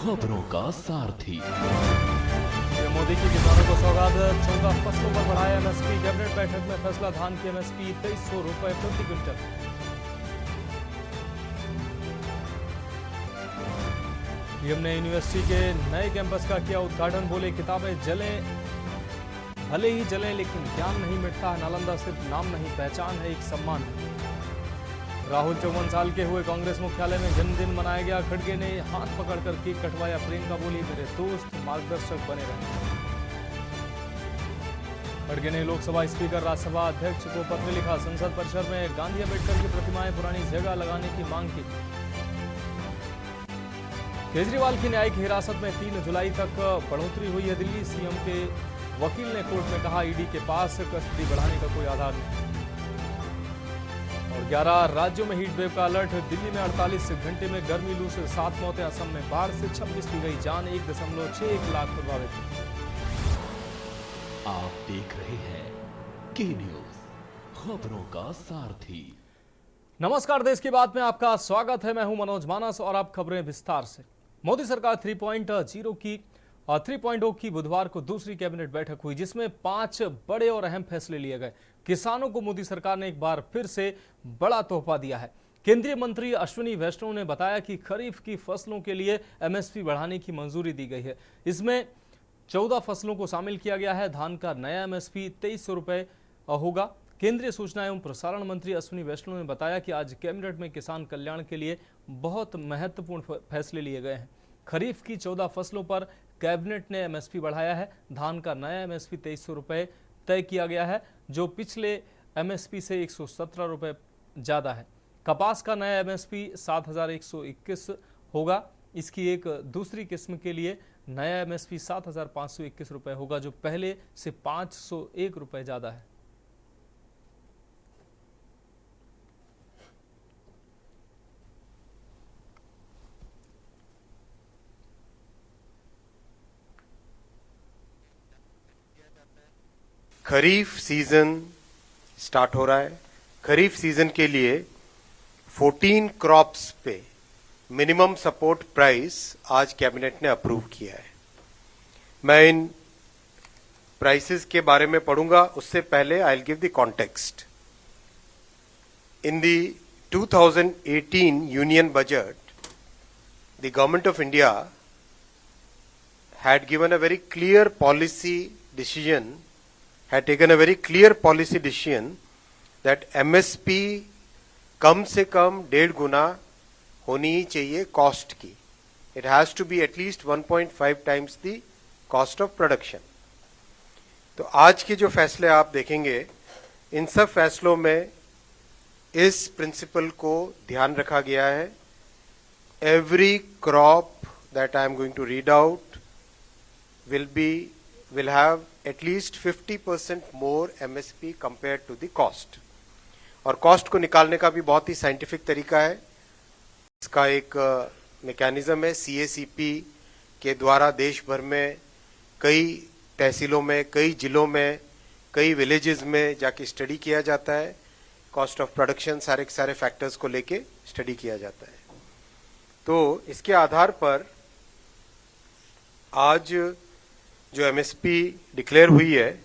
खबरों का सारथी। मोदी की किसानों को सौगात, 14 फसलों पर बढ़ाया एमएसपी। कैबिनेट बैठक में फैसला, धान की एमएसपी 2300 रुपए प्रति क्विंटल। पीएम ने यूनिवर्सिटी के नए कैंपस का किया उद्घाटन, बोले किताबें भले ही जलें लेकिन ज्ञान नहीं मिटता। नालंदा सिर्फ नाम नहीं, पहचान है, एक सम्मान। राहुल 54 साल के हुए, कांग्रेस मुख्यालय में जन्मदिन मनाया गया। खड़गे ने हाथ पकड़कर केक कटवाया। प्रियंका बोली, मेरे दोस्त मार्गदर्शक बने रहे। खड़गे ने लोकसभा स्पीकर, राज्यसभा अध्यक्ष को पत्र लिखा। संसद परिसर में गांधी अम्बेडकर की प्रतिमाएं पुरानी जगह लगाने की मांग की। केजरीवाल की न्यायिक हिरासत में 3 जुलाई तक बढ़ोतरी हुई है। दिल्ली सीएम के वकील ने कोर्ट में कहा, ईडी के पास कस्टडी बढ़ाने का कोई आधार नहीं। और 11 राज्यों में हीट वेव का अलर्ट। दिल्ली में 48 घंटे में गर्मी लू से 7 मौतें। असम में बाढ़ से 26 की गई जान। 1.61 लाख प्रभावित। आप देख रहे हैं के न्यूज, खबरों का सारथी। नमस्कार, देश की बात में आपका स्वागत है। मैं हूं मनोज मानस और आप खबरें विस्तार से। मोदी सरकार 3.0 की बुधवार को दूसरी कैबिनेट बैठक हुई, जिसमें 5 बड़े और अहम फैसले लिए गए। किसानों को मोदी सरकार ने एक बार फिर से बड़ा तोहफा दिया है। केंद्रीय मंत्री अश्विनी वैष्णव ने बताया कि खरीफ की फसलों के लिए एमएसपी बढ़ाने की मंजूरी दी गई है। इसमें 14 फसलों को शामिल किया गया है। धान का नया एमएसपी 2300 रुपए होगा। केंद्रीय सूचना एवं प्रसारण मंत्री अश्विनी वैष्णव ने बताया कि आज कैबिनेट में किसान कल्याण के लिए बहुत महत्वपूर्ण फैसले लिए गए हैं। खरीफ की 14 फसलों पर कैबिनेट ने एमएसपी बढ़ाया है। धान का नया एमएसपी 2300 रुपए तय किया गया है, जो पिछले एमएसपी से 117 रुपए ज्यादा है। कपास का नया एमएसपी 7121 होगा। इसकी एक दूसरी किस्म के लिए नया एमएसपी 7521 रुपए होगा, जो पहले से 501 रुपए ज्यादा है। खरीफ सीजन स्टार्ट हो रहा है। खरीफ सीजन के लिए 14 क्रॉप्स पे मिनिमम सपोर्ट प्राइस आज कैबिनेट ने अप्रूव किया है। मैं इन प्राइसेस के बारे में पढ़ूंगा, उससे पहले I will give the context. In the 2018 union budget, the government of India had taken a very clear policy decision that MSP कम से कम 1.5 गुना होनी ही चाहिए कॉस्ट की। It has to be at least 1.5 times the cost of production. तो आज के जो फैसले आप देखेंगे, इन सब फैसलों में इस प्रिंसिपल को ध्यान रखा गया है। Every crop that I am going to read out will have at least 50% more MSP compared to the cost। और कॉस्ट को निकालने का भी बहुत ही साइंटिफिक तरीका है। इसका एक मैकेनिज्म है। CACP के द्वारा देश भर में कई तहसीलों में, कई जिलों में, कई विलेजेस में जाके स्टडी किया जाता है। कॉस्ट ऑफ प्रोडक्शन सारे फैक्टर्स को लेके स्टडी किया जाता है। तो इसके आधार पर आज जो MSP डिक्लेयर हुई है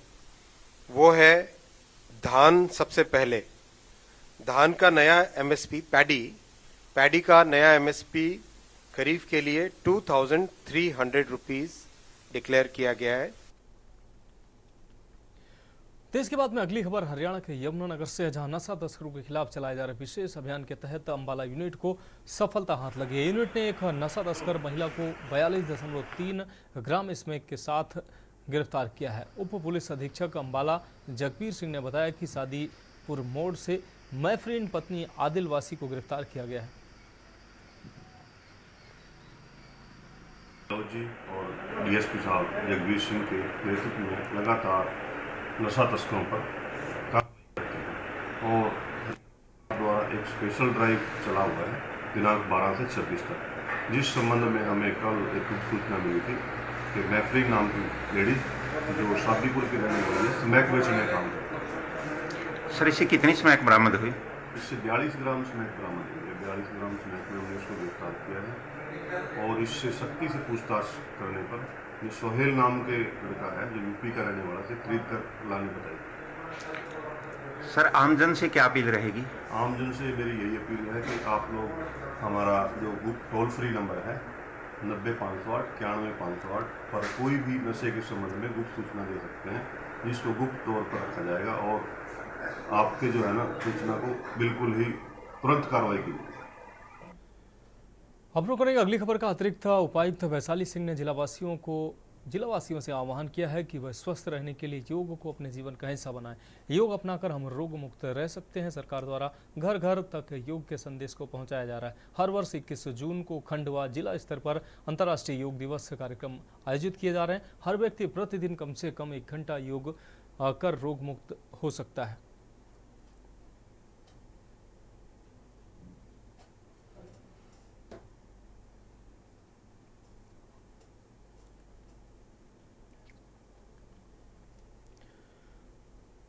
वो है धान। सबसे पहले धान का नया MSP, पैडी का नया MSP खरीफ के लिए 2300 रुपीज डिक्लेयर किया गया है। देश के बाद में अगली खबर हरियाणा के यमुनानगर से है, जहां नशा तस्करों के खिलाफ चलाए जा रहे विशेष अभियान के तहत अंबाला यूनिट को सफलता हाथ लगी है। यूनिट ने एक नशा तस्कर महिला को 42.3 ग्राम स्मैक के साथ गिरफ्तार किया है। उप पुलिस अधीक्षक अंबाला जगबीर सिंह ने बताया कि सादीपुर मोड़ से मैफरीन पत्नी आदिल वासी को गिरफ्तार किया गया है। जी और DSP साहब जगबीर सिंह के नेतृत्व में लगातार नशा तस्करों पर कार्रवाई करते हैं और द्वारा एक स्पेशल ड्राइव चला हुआ है दिनांक 12 से 26 तक, जिस संबंध में हमें कल एक सूचना मिली थी कि मैफरीन नाम की लेडीज जो शादीपुर की रहने वाली है, स्मैक बेचने का काम करती है। सर, इससे कितनी स्मैक बरामद हुई? इससे 42 ग्राम स्मैक बरामद हुई है। 42 ग्राम स्मैक में हमने उसको गिरफ्तार किया है। और इससे सख्ती से पूछताछ करने पर ये सोहेल नाम के लड़का है जो यूपी का रहने वाला से खरीद कर लाने बताई। सर आमजन से क्या अपील रहेगी? आमजन से मेरी यही अपील है कि आप लोग हमारा जो गुप्त टोल फ्री नंबर है 90-508 91-508 पर कोई भी नशे के संबंध में गुप्त सूचना दे सकते हैं, जिसको गुप्त तौर पर रखा जाएगा और आपके जो है ना सूचना को बिल्कुल ही तुरंत कार्रवाई की जाएगी। अब रुक करेंगे अगली खबर का। अतिरिक्त उपायुक्त वैशाली सिंह ने जिलावासियों से आह्वान किया है कि वह स्वस्थ रहने के लिए योग को अपने जीवन का हिस्सा बनाएं। योग अपनाकर हम रोग मुक्त रह सकते हैं। सरकार द्वारा घर घर तक योग के संदेश को पहुंचाया जा रहा है। हर वर्ष 21 जून को खंड व जिला स्तर पर अंतर्राष्ट्रीय योग दिवस कार्यक्रम आयोजित किए जा रहे हैं। हर व्यक्ति प्रतिदिन कम से कम 1 घंटा योग कर रोग मुक्त हो सकता है।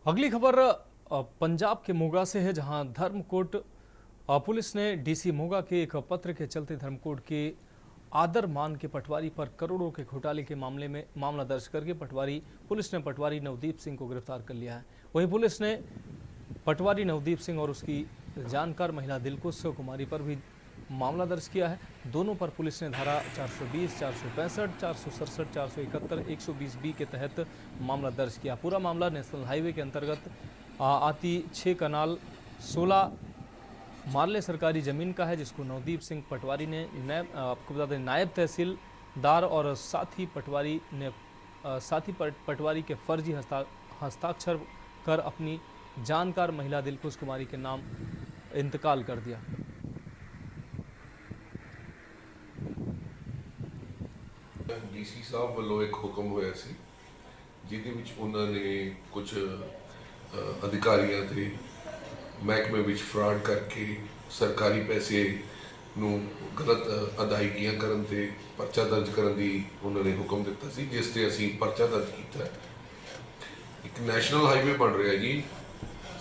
अगली खबर पंजाब के मोगा से है, जहां धर्मकोट पुलिस ने डीसी मोगा के एक पत्र के चलते धर्मकोट के आदर मान के पटवारी पर करोड़ों के घोटाले के मामले में मामला दर्ज करके पुलिस ने पटवारी नवदीप सिंह को गिरफ्तार कर लिया है। वहीं पुलिस ने पटवारी नवदीप सिंह और उसकी जानकार महिला दिलकुश कुमारी पर भी मामला दर्ज किया है। दोनों पर पुलिस ने धारा 420, 465, 467, 471, 120B के तहत मामला दर्ज किया। पूरा मामला नेशनल हाईवे के अंतर्गत आती 6 कनाल 16 मारले सरकारी जमीन का है, जिसको नवदीप सिंह पटवारी ने आपको बता दें नायब तहसीलदार और साथी पटवारी के फर्जी हस्ताक्षर कर अपनी जानकार महिला दिलकुश कुमारी के नाम इंतकाल कर दिया। ਡੀਸੀ ਸਾਹਿਬ ਵੱਲੋਂ ਇੱਕ ਹੁਕਮ ਹੋਇਆ ਸੀ, ਜਿਹਦੇ ਵਿੱਚ ਉਹਨਾਂ ਨੇ ਕੁਝ ਅਧਿਕਾਰੀਆਂ ਤੇ ਮਹਿਕਮੇ ਵਿੱਚ ਫਰਾਡ ਕਰਕੇ ਸਰਕਾਰੀ ਪੈਸੇ ਨੂੰ ਗਲਤ ਅਦਾਇਗੀਆਂ ਕਰਨ ਤੇ ਪਰਚਾ ਦਰਜ ਕਰਨ ਦੀ ਉਹਨਾਂ ਨੇ ਹੁਕਮ ਦਿੱਤਾ ਸੀ, ਜਿਸ ਤੇ ਅਸੀਂ ਪਰਚਾ ਦਰਜ ਕੀਤਾ। ਇੱਕ ਨੈਸ਼ਨਲ ਹਾਈਵੇ ਬਣ ਰਿਹਾ ਜੀ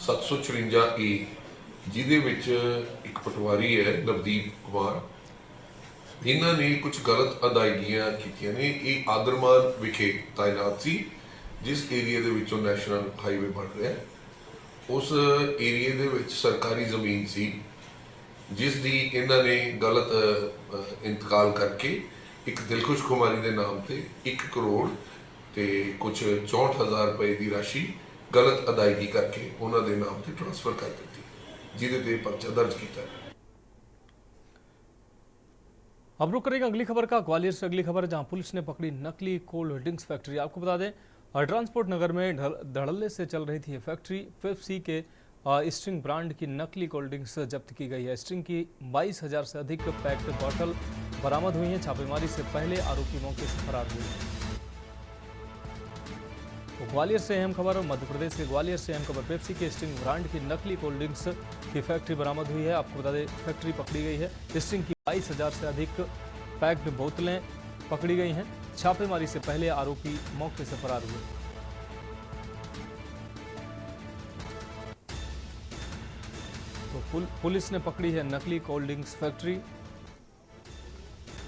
754E, ਜਿਹਦੇ ਵਿੱਚ ਇੱਕ ਪਟਵਾਰੀ ਹੈ ਨਵਦੀਪ ਕੁਮਾਰ। ਇਹਨਾਂ ਨੇ ਕੁਝ ਗਲਤ ਅਦਾਇਗੀਆਂ ਕੀਤੀਆਂ ਨੇ। ਇਹ ਆਦਰਮਾਨ ਵਿਖੇ ਤਾਇਨਾਤ ਸੀ, ਜਿਸ ਏਰੀਆ ਦੇ ਵਿੱਚੋਂ ਨੈਸ਼ਨਲ ਹਾਈਵੇ ਬਣ ਰਿਹਾ। ਉਸ ਏਰੀਏ ਦੇ ਵਿੱਚ ਸਰਕਾਰੀ ਜ਼ਮੀਨ ਸੀ, ਜਿਸ ਦੀ ਇਹਨਾਂ ਨੇ ਗਲਤ ਇੰਤਕਾਲ ਕਰਕੇ ਇੱਕ ਦਿਲਖੁਸ਼ ਕੁਮਾਰੀ ਦੇ ਨਾਮ ਤੇ 1 ਕਰੋੜ ਤੇ ਕੁਝ 64,000 ਰੁਪਏ ਦੀ ਰਾਸ਼ੀ ਗਲਤ ਅਦਾਇਗੀ ਕਰਕੇ ਉਹਨਾਂ ਦੇ ਨਾਮ ਤੇ ਟ੍ਰਾਂਸਫਰ ਕਰ ਦਿੱਤੀ, ਜਿਹਦੇ ਤੇ ਪਰਚਾ ਦਰਜ ਕੀਤਾ। अब रुक करेंगे अगली खबर का। ग्वालियर से अगली खबर, जहां पुलिस ने पकड़ी नकली कोल्ड ड्रिंक्स फैक्ट्री। आपको बता दें ट्रांसपोर्ट नगर में धड़ल्ले से चल रही थी ये फैक्ट्री। पेप्सी के स्ट्रिंग ब्रांड की नकली कोल्ड ड्रिंक्स जब्त की गई है। स्ट्रिंग की 22,000 से अधिक पैक्ड बॉटल बरामद हुई हैं। छापेमारी से पहले आरोपी मौके से फरार हुए। तो ग्वालियर से अहम खबर, मध्य प्रदेश के ग्वालियर से अहम खबर, पेप्सी के स्ट्रिंग ब्रांड की नकली कोल्ड ड्रिंक्स की फैक्ट्री बरामद हुई है। आपको बता दें फैक्ट्री पकड़ी गई है। स्ट्रिंग की 22,000 से अधिक पैक्ड बोतलें पकड़ी गई हैं। छापेमारी से पहले आरोपी मौके से फरार हुए। तो पुलिस ने पकड़ी है नकली कोल्ड ड्रिंक्स फैक्ट्री।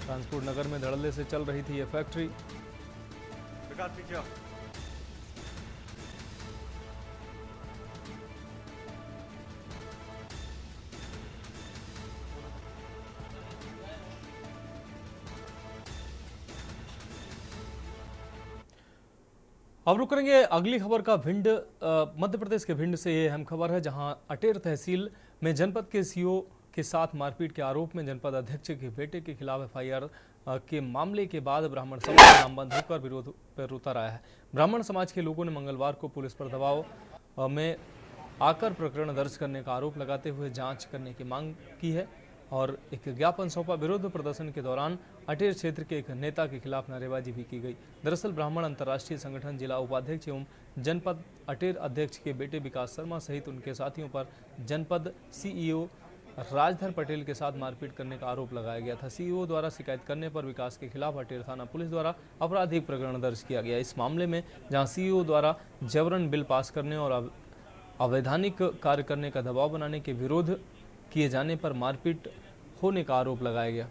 ट्रांसपोर्ट नगर में धड़ल्ले से चल रही थी यह फैक्ट्री। अब रुक करेंगे अगली खबर का। भिंड मध्य प्रदेश के भिंड से ये अहम खबर है, जहां अटेर तहसील में जनपद के सीओ के साथ मारपीट के आरोप में जनपद अध्यक्ष के बेटे के खिलाफ एफआईआर के मामले के बाद ब्राह्मण समाज नामबंद होकर विरोध पर उतर आया है। ब्राह्मण समाज के लोगों ने मंगलवार को पुलिस पर दबाव में आकर प्रकरण दर्ज करने का आरोप लगाते हुए जांच करने की मांग की है और एक ज्ञापन सौंपा। विरोध प्रदर्शन के दौरान अटेर क्षेत्र के एक नेता के खिलाफ नारेबाजी भी की गई। दरअसल ब्राह्मण अंतर्राष्ट्रीय संगठन जिला उपाध्यक्ष एवं जनपद अटेर अध्यक्ष के बेटे विकास शर्मा सहित उनके साथियों पर जनपद सीईओ राजधर पटेल के साथ मारपीट करने का आरोप लगाया गया था। सीईओ द्वारा शिकायत करने पर विकास के खिलाफ अटेर थाना पुलिस द्वारा आपराधिक प्रकरण दर्ज किया गया। इस मामले में जहां सीईओ द्वारा जबरन बिल पास करने और अवैधानिक कार्य करने का दबाव बनाने के विरोध किए जाने पर मारपीट होने का आरोप लगाया गया।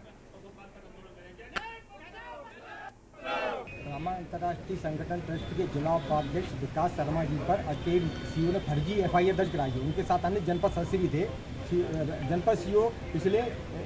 अंतर्राष्ट्रीय संगठन ट्रस्ट के जिला उपाध्यक्ष विकास शर्मा जी पर अकेल सीओ ने फर्जी एफआईआर दर्ज कराई है। उनके साथ अन्य जनपद सदस्य भी थे। जनपद सीओ पिछले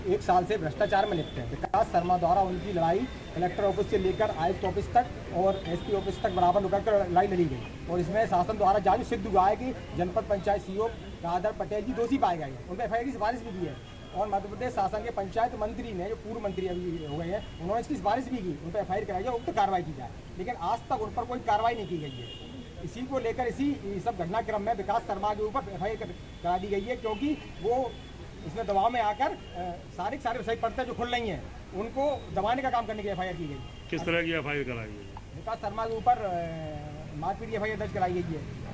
1 साल से भ्रष्टाचार में लिप्त है। विकास शर्मा द्वारा उनकी लड़ाई कलेक्टर ऑफिस से लेकर आयुक्त ऑफिस तक और एसपी ऑफिस तक बराबर रुका कर लड़ाई लड़ी गई और इसमें शासन द्वारा जांच सिद्ध हुआ है कि जनपद पंचायत सीओ राधार पटेल जी दोषी पाए गए हैं। उन पर एफआईआर की सिफारिश भी की है और मध्य प्रदेश शासन के पंचायत मंत्री ने, जो पूर्व मंत्री अभी हो गए हैं, उन्होंने इसकी सिफारिश भी की, उन पर एफआईआर कराई जाए, उक्त कार्रवाई की जाए, लेकिन आज तक उन पर कोई कार्रवाई नहीं की गई है। इसी को लेकर इसी सब घटनाक्रम में विकास शर्मा के ऊपर एफआईआर करा दी गई है, क्योंकि वो इसमें दबाव में आकर सारी सही पड़ते जो खुल रही हैं उनको दबाने का काम करने की एफआईआर की गई। किस तरह की एफआईआर कराई गई? विकास शर्मा के ऊपर मारपीट की एफआईआर दर्ज कराई गई है,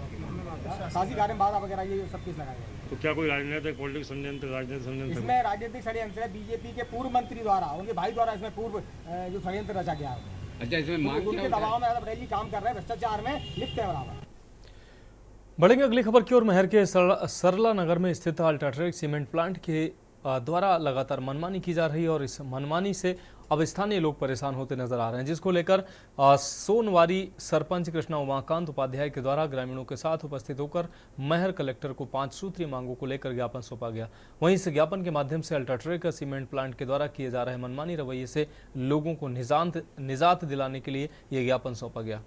साजिश कार्य बाधा वगैरह ये सब केस लगाए गए। तो क्या कोई राजनीतिक पॉलिटिक्स षड्यंत्र, राजनीतिक षड्यंत्र? इसमें राजनीतिक षड्यंत्र है। बीजेपी के पूर्व मंत्री द्वारा, उनके भाई द्वारा इसमें पूर्व जो षड्यंत्र रचा गया है। अच्छा, इसमें मांग उनके दबाव में पटेल जी काम कर रहे हैं, भ्रष्टाचार में लिप्त है बराबर। बढ़ेंगे अगली खबर की ओर। महर के सरला नगर में स्थित अल्ट्राटेक सीमेंट प्लांट के द्वारा लगातार मनमानी की जा रही है और इस मनमानी से अब स्थानीय लोग परेशान होते नजर आ रहे हैं, जिसको लेकर सोनवारी सरपंच कृष्णा उमाकांत उपाध्याय के द्वारा ग्रामीणों के साथ उपस्थित होकर महर कलेक्टर को 5 सूत्रीय मांगों को लेकर ज्ञापन सौंपा गया। वहीं इस ज्ञापन के माध्यम से अल्ट्राटेक सीमेंट प्लांट के द्वारा किए जा रहे मनमानी रवैये से लोगों को निजात दिलाने के लिए यह ज्ञापन सौंपा गया।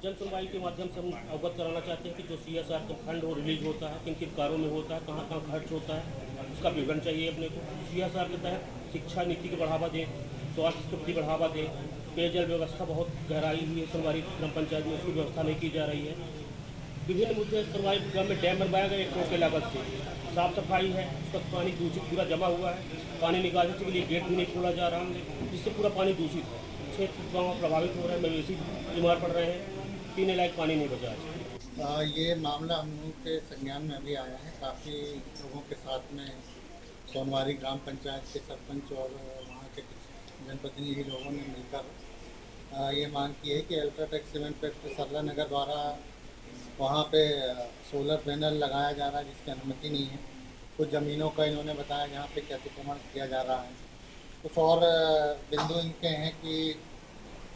जन सुनवाई के माध्यम से हम अवगत कराना चाहते हैं कि जो CSR का फंड वो रिलीज होता है, किन किन कार्यों में होता है, कहाँ कहाँ खर्च होता है, उसका विवरण चाहिए अपने को। CSR के तहत शिक्षा नीति को बढ़ावा दें, स्वास्थ्य के प्रति बढ़ावा दें, पेयजल व्यवस्था बहुत गहराई हुई है सोनवारी ग्राम पंचायत में, उसकी व्यवस्था नहीं की जा रही है। विभिन्न मुद्दे सोनवारी ग्राम में डैम बनवाया गया 1 करोड़ के लागत से, साफ सफाई है, उसका पानी दूषित पूरा जमा हुआ है, पानी निकालने के लिए गेट भी नहीं खोला जा रहा है, जिससे पूरा पानी दूषित है। क्षेत्र गाँव प्रभावित हो रहे हैं, मवेशी बीमार पड़ रहे हैं, पीने लायक पानी नहीं बचा। ये मामला हम लोगों के संज्ञान में अभी आया है। काफ़ी लोगों के साथ में सोनवारी ग्राम पंचायत के सरपंच और वहाँ के कुछ जनप्रतिनिधि लोगों ने मिलकर ये मांग की है कि अल्ट्राटेक सीमेंट फैक्ट्री सरला नगर द्वारा वहाँ पे सोलर पैनल लगाया जा रहा है जिसकी अनुमति नहीं है। कुछ ज़मीनों का इन्होंने बताया जहाँ पे अतिक्रमण किया जा रहा है। कुछ और बिंदु इनके हैं कि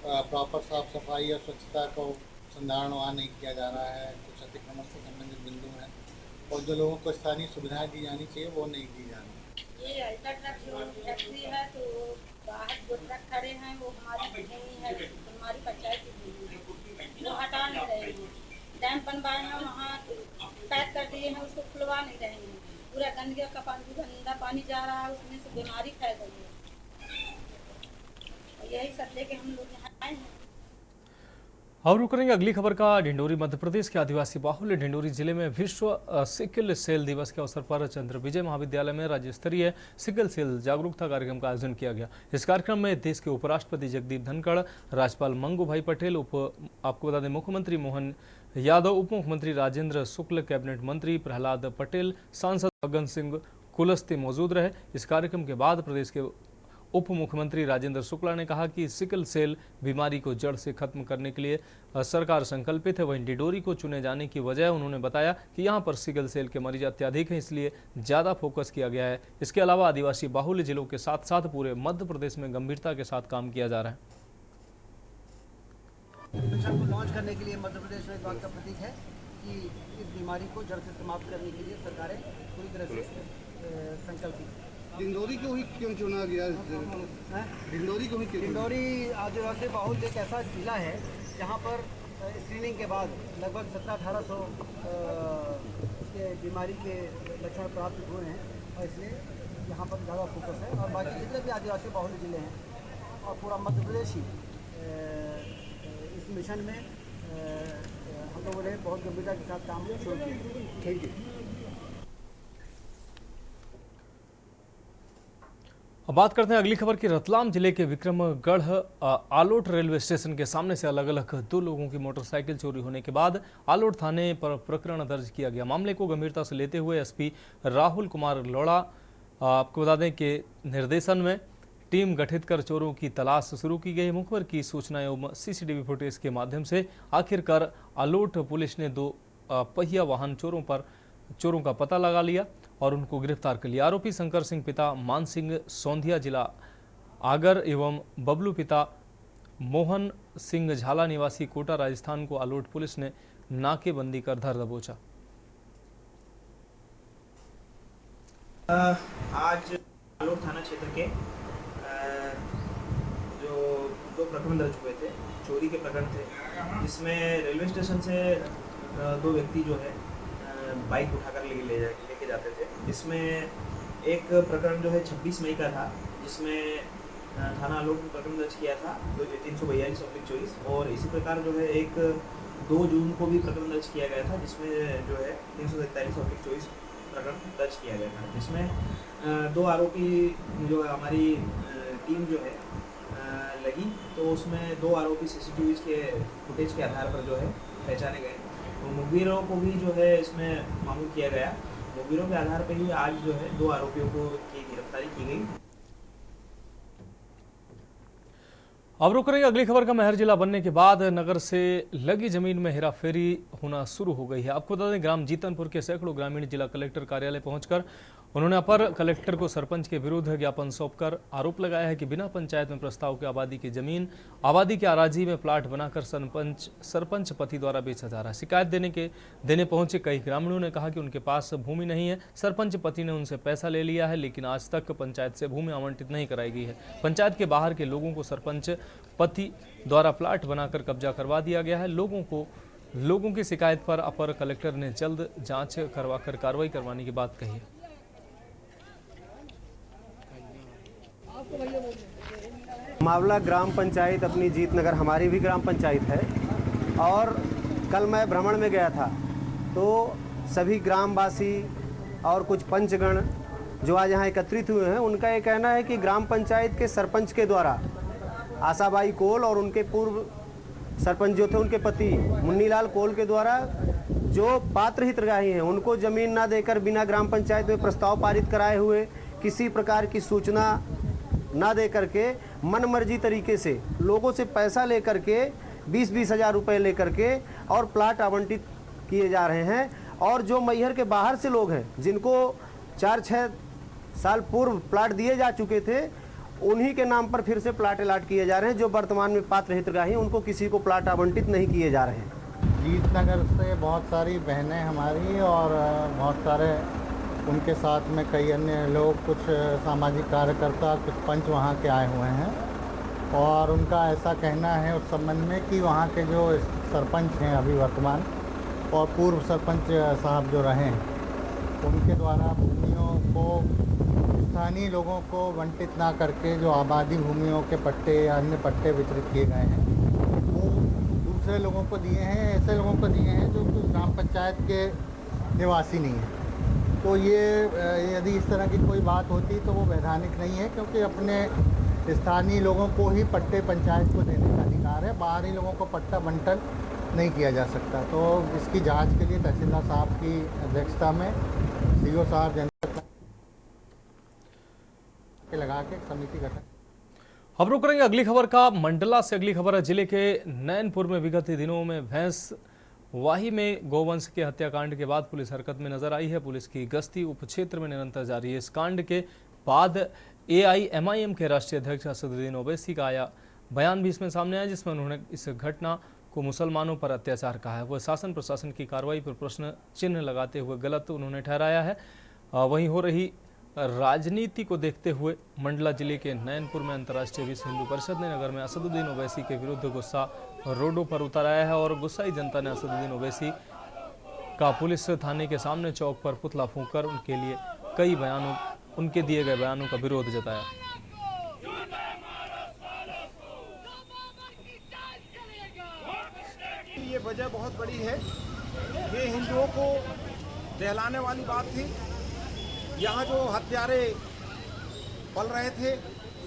प्रॉपर साफ सफाई और स्वच्छता को संधारण वहाँ नहीं किया जा रहा है, कुछ अतिक्रमण से संबंधित बिंदु हैं और जो लोगों को स्थानीय सुविधाएं दी जानी चाहिए वो नहीं दी जा रही। ये अल्ट्राटेक फैक्ट्री है तो बाहर जो ट्रक खड़े हैं वो हमारी जमीन है, हमारी पंचायत की जमीन है, वो हटा नहीं रहे हैं। डैम बनवाए हैं, वहाँ पैक कर दिए हैं, उसको खुलवा नहीं रहे हैं। पूरा गंदगी का पानी, गंदा पानी जा रहा है, उसमें से बीमारी फैल रही है। यही सब लेके हम लोग यहाँ आए हैं। अब रुक करेंगे अगली खबर का। ढिंडोरी मध्य प्रदेश के आदिवासी बाहुल्य ढिंडोरी जिले में विश्व सिकल सेल दिवस के अवसर पर चंद्र विजय महाविद्यालय में राज्य स्तरीय सिकल सेल जागरूकता कार्यक्रम का आयोजन किया गया। इस कार्यक्रम में देश के उपराष्ट्रपति जगदीप धनखड़, राज्यपाल मंगू भाई पटेल, आपको बता दें मुख्यमंत्री मोहन यादव, उप मुख्यमंत्री राजेंद्र शुक्ल, कैबिनेट मंत्री प्रहलाद पटेल, सांसद फग्गन सिंह कुलस्ते मौजूद रहे। इस कार्यक्रम के बाद प्रदेश के उप मुख्यमंत्री राजेंद्र शुक्ला ने कहा कि सिकल सेल बीमारी को जड़ से खत्म करने के लिए सरकार संकल्पित है। वहीं ढिंडोरी को चुने जाने की वजह उन्होंने बताया कि यहां पर सिकल सेल के मरीज अत्यधिक हैं, इसलिए ज़्यादा फोकस किया गया है। इसके अलावा आदिवासी बाहुल्य जिलों के साथ साथ पूरे मध्य प्रदेश में गंभीरता के साथ काम किया जा रहा है। मिशन को लॉन्च करने के लिए मध्य प्रदेश में इस बात का प्रतीक है कि इस बीमारी को जड़ से समाप्त करने के लिए सरकारें पूरी तरह से संकल्पित है। डिंडोरी को ही क्यों चुना गया? डिंडोरी को ही क्यों? डिंडोरी आदिवासी बाहुल्य एक ऐसा जिला है जहाँ पर स्क्रीनिंग के बाद लगभग 1700-1800 इसके बीमारी के लक्षण प्राप्त हुए हैं और इसलिए यहाँ पर ज़्यादा फोकस है। और बाकी जितने भी आदिवासी बाहुल्य जिले हैं और पूरा मध्य प्रदेश ही इस मिशन में हम लोगों ने बहुत गंभीरता के साथ काम शुरू किया। Thank you. अब बात करते हैं अगली खबर की। रतलाम जिले के विक्रमगढ़ आलोट रेलवे स्टेशन के सामने से अलग अलग 2 लोगों की मोटरसाइकिल चोरी होने के बाद आलोट थाने पर प्रकरण दर्ज किया गया। मामले को गंभीरता से लेते हुए एसपी राहुल कुमार लोड़ा आपको बता दें कि निर्देशन में टीम गठित कर चोरों की तलाश शुरू की गई। मुखबिर की सूचना एवं सीसीटीवी फुटेज के माध्यम से आखिरकार आलोट पुलिस ने 2 पहिया वाहन चोरों का पता लगा लिया और उनको गिरफ्तार कर लिया। आरोपी शंकर सिंह पिता मान सिंह सोंधिया जिला आगर एवं बबलू पिता मोहन सिंह झाला निवासी कोटा राजस्थान को आलोट पुलिस ने नाकेबंदी कर धर दबोचा। आज आलोट थाना क्षेत्र के जो 2 प्रकरण दर्ज हुए थे, चोरी के प्रकरण थे, जिसमें रेलवे स्टेशन से 2 व्यक्ति जो है बाइक उठाकर लेके जाते थे। इसमें एक प्रकरण जो है 26 मई का था, जिसमें थाना आलोट में प्रकरण दर्ज किया था 342/24, और इसी प्रकार जो है एक 2 जून को भी प्रकरण दर्ज किया गया था, जिसमें जो है 343/24 प्रकरण दर्ज किया गया था, जिसमें 2 आरोपी जो है हमारी टीम जो है लगी, तो उसमें 2 आरोपी सीसीटीवी के फुटेज के आधार पर जो है पहचाने गए। तो मुखबिरों को भी जो है इसमें मामूल किया गया। मुखबिरों के आधार पर ही आज जो है 2 आरोपियों को की गिरफ्तारी की गई। अब रुक रही अगली खबर का महर जिला बनने के बाद नगर से लगी जमीन में हेराफेरी होना शुरू हो गई है। आपको बता दें, ग्राम जीतनपुर के सैकड़ों ग्रामीण जिला कलेक्टर कार्यालय पहुंचकर उन्होंने अपर कलेक्टर को सरपंच के विरुद्ध ज्ञापन सौंपकर आरोप लगाया है कि बिना पंचायत में प्रस्ताव के आबादी की जमीन आबादी के आराजी में प्लाट बनाकर सरपंच पति द्वारा बेचा जा रहा है। शिकायत देने पहुंचे कई ग्रामीणों ने कहा कि उनके पास भूमि नहीं है, सरपंच पति ने उनसे पैसा ले लिया है, लेकिन आज तक पंचायत से भूमि आवंटित नहीं कराई गई है। पंचायत के बाहर के लोगों को सरपंच पति द्वारा प्लाट बनाकर कब्जा करवा दिया गया है। लोगों की शिकायत पर अपर कलेक्टर ने जल्द जांच करवाकर कार्रवाई करवाने की बात कही है। मावला ग्राम पंचायत अपनी जीतनगर हमारी भी ग्राम पंचायत है, और कल मैं भ्रमण में गया था तो सभी ग्रामवासी और कुछ पंचगण जो आज यहाँ एकत्रित हुए हैं, उनका ये कहना है कि ग्राम पंचायत के सरपंच के द्वारा आशाबाई कोल और उनके पूर्व सरपंच जो थे उनके पति मुन्नीलाल कोल के द्वारा जो पात्र हितग्राही हैं उनको ज़मीन ना देकर बिना ग्राम पंचायत में प्रस्ताव पारित कराए हुए किसी प्रकार की सूचना ना दे करके मनमर्जी तरीके से लोगों से पैसा लेकर के 20-20 हज़ार रुपये लेकर के और प्लाट आवंटित किए जा रहे हैं। और जो मैहर के बाहर से लोग हैं जिनको 4-6 साल पूर्व प्लाट दिए जा चुके थे, उन्हीं के नाम पर फिर से प्लाट अलाट किए जा रहे हैं। जो वर्तमान में पात्र हितग्राही हैं उनको किसी को प्लाट आवंटित नहीं किए जा रहे हैं। जीतनगर से बहुत सारी बहनें हमारी और बहुत सारे उनके साथ में कई अन्य लोग, कुछ सामाजिक कार्यकर्ता, कुछ पंच वहाँ के आए हुए हैं, और उनका ऐसा कहना है उस संबंध में कि वहाँ के जो सरपंच हैं अभी वर्तमान और पूर्व सरपंच साहब जो रहे हैं, उनके द्वारा भूमियों को स्थानीय लोगों को वंचित ना करके जो आबादी भूमियों के पट्टे या अन्य पट्टे वितरित किए गए हैं वो दूसरे लोगों को दिए हैं, ऐसे लोगों को दिए हैं जो ग्राम पंचायत के निवासी नहीं हैं। तो ये यदि इस तरह की कोई बात होती तो वो वैधानिक नहीं है, क्योंकि अपने स्थानीय लोगों को ही पट्टे पंचायत को देने का अधिकार है, बाहरी लोगों को पट्टा बंटन नहीं किया जा सकता। तो इसकी जांच के लिए तहसीलदार साहब की अध्यक्षता में सीओ साहब जनपद के लगा के समिति गठन। अब रुक रही अगली खबर का मंडला से। अगली खबर है जिले के नैनपुर में विगत दिनों में भैंस वाही में गौवंश के हत्याकांड के बाद पुलिस हरकत में नजर आई है। पुलिस की गश्ती उप क्षेत्र में निरंतर जारी है। इस कांड के बाद AIMIM के राष्ट्रीय अध्यक्ष असदुद्दीन ओवैसी का आया बयान भी इसमें सामने आया, जिसमें उन्होंने इस घटना को मुसलमानों पर अत्याचार कहा है। वह शासन प्रशासन की कार्रवाई पर प्रश्न चिन्ह लगाते हुए गलत उन्होंने ठहराया है। वहीं हो रही राजनीति को देखते हुए मंडला जिले के नैनपुर में अंतर्राष्ट्रीय विश्व हिंदू परिषद ने नगर में असदुद्दीन ओवैसी के विरुद्ध गुस्सा रोडों पर उतराया है और गुस्साई जनता ने असदुद्दीन ओवैसी का पुलिस थाने के सामने चौक पर पुतला फूंककर उनके दिए गए बयानों का विरोध जताया। ये वजह बहुत बड़ी है, ये हिंदुओं को दहलाने वाली बात थी। यहाँ जो हत्यारे पल रहे थे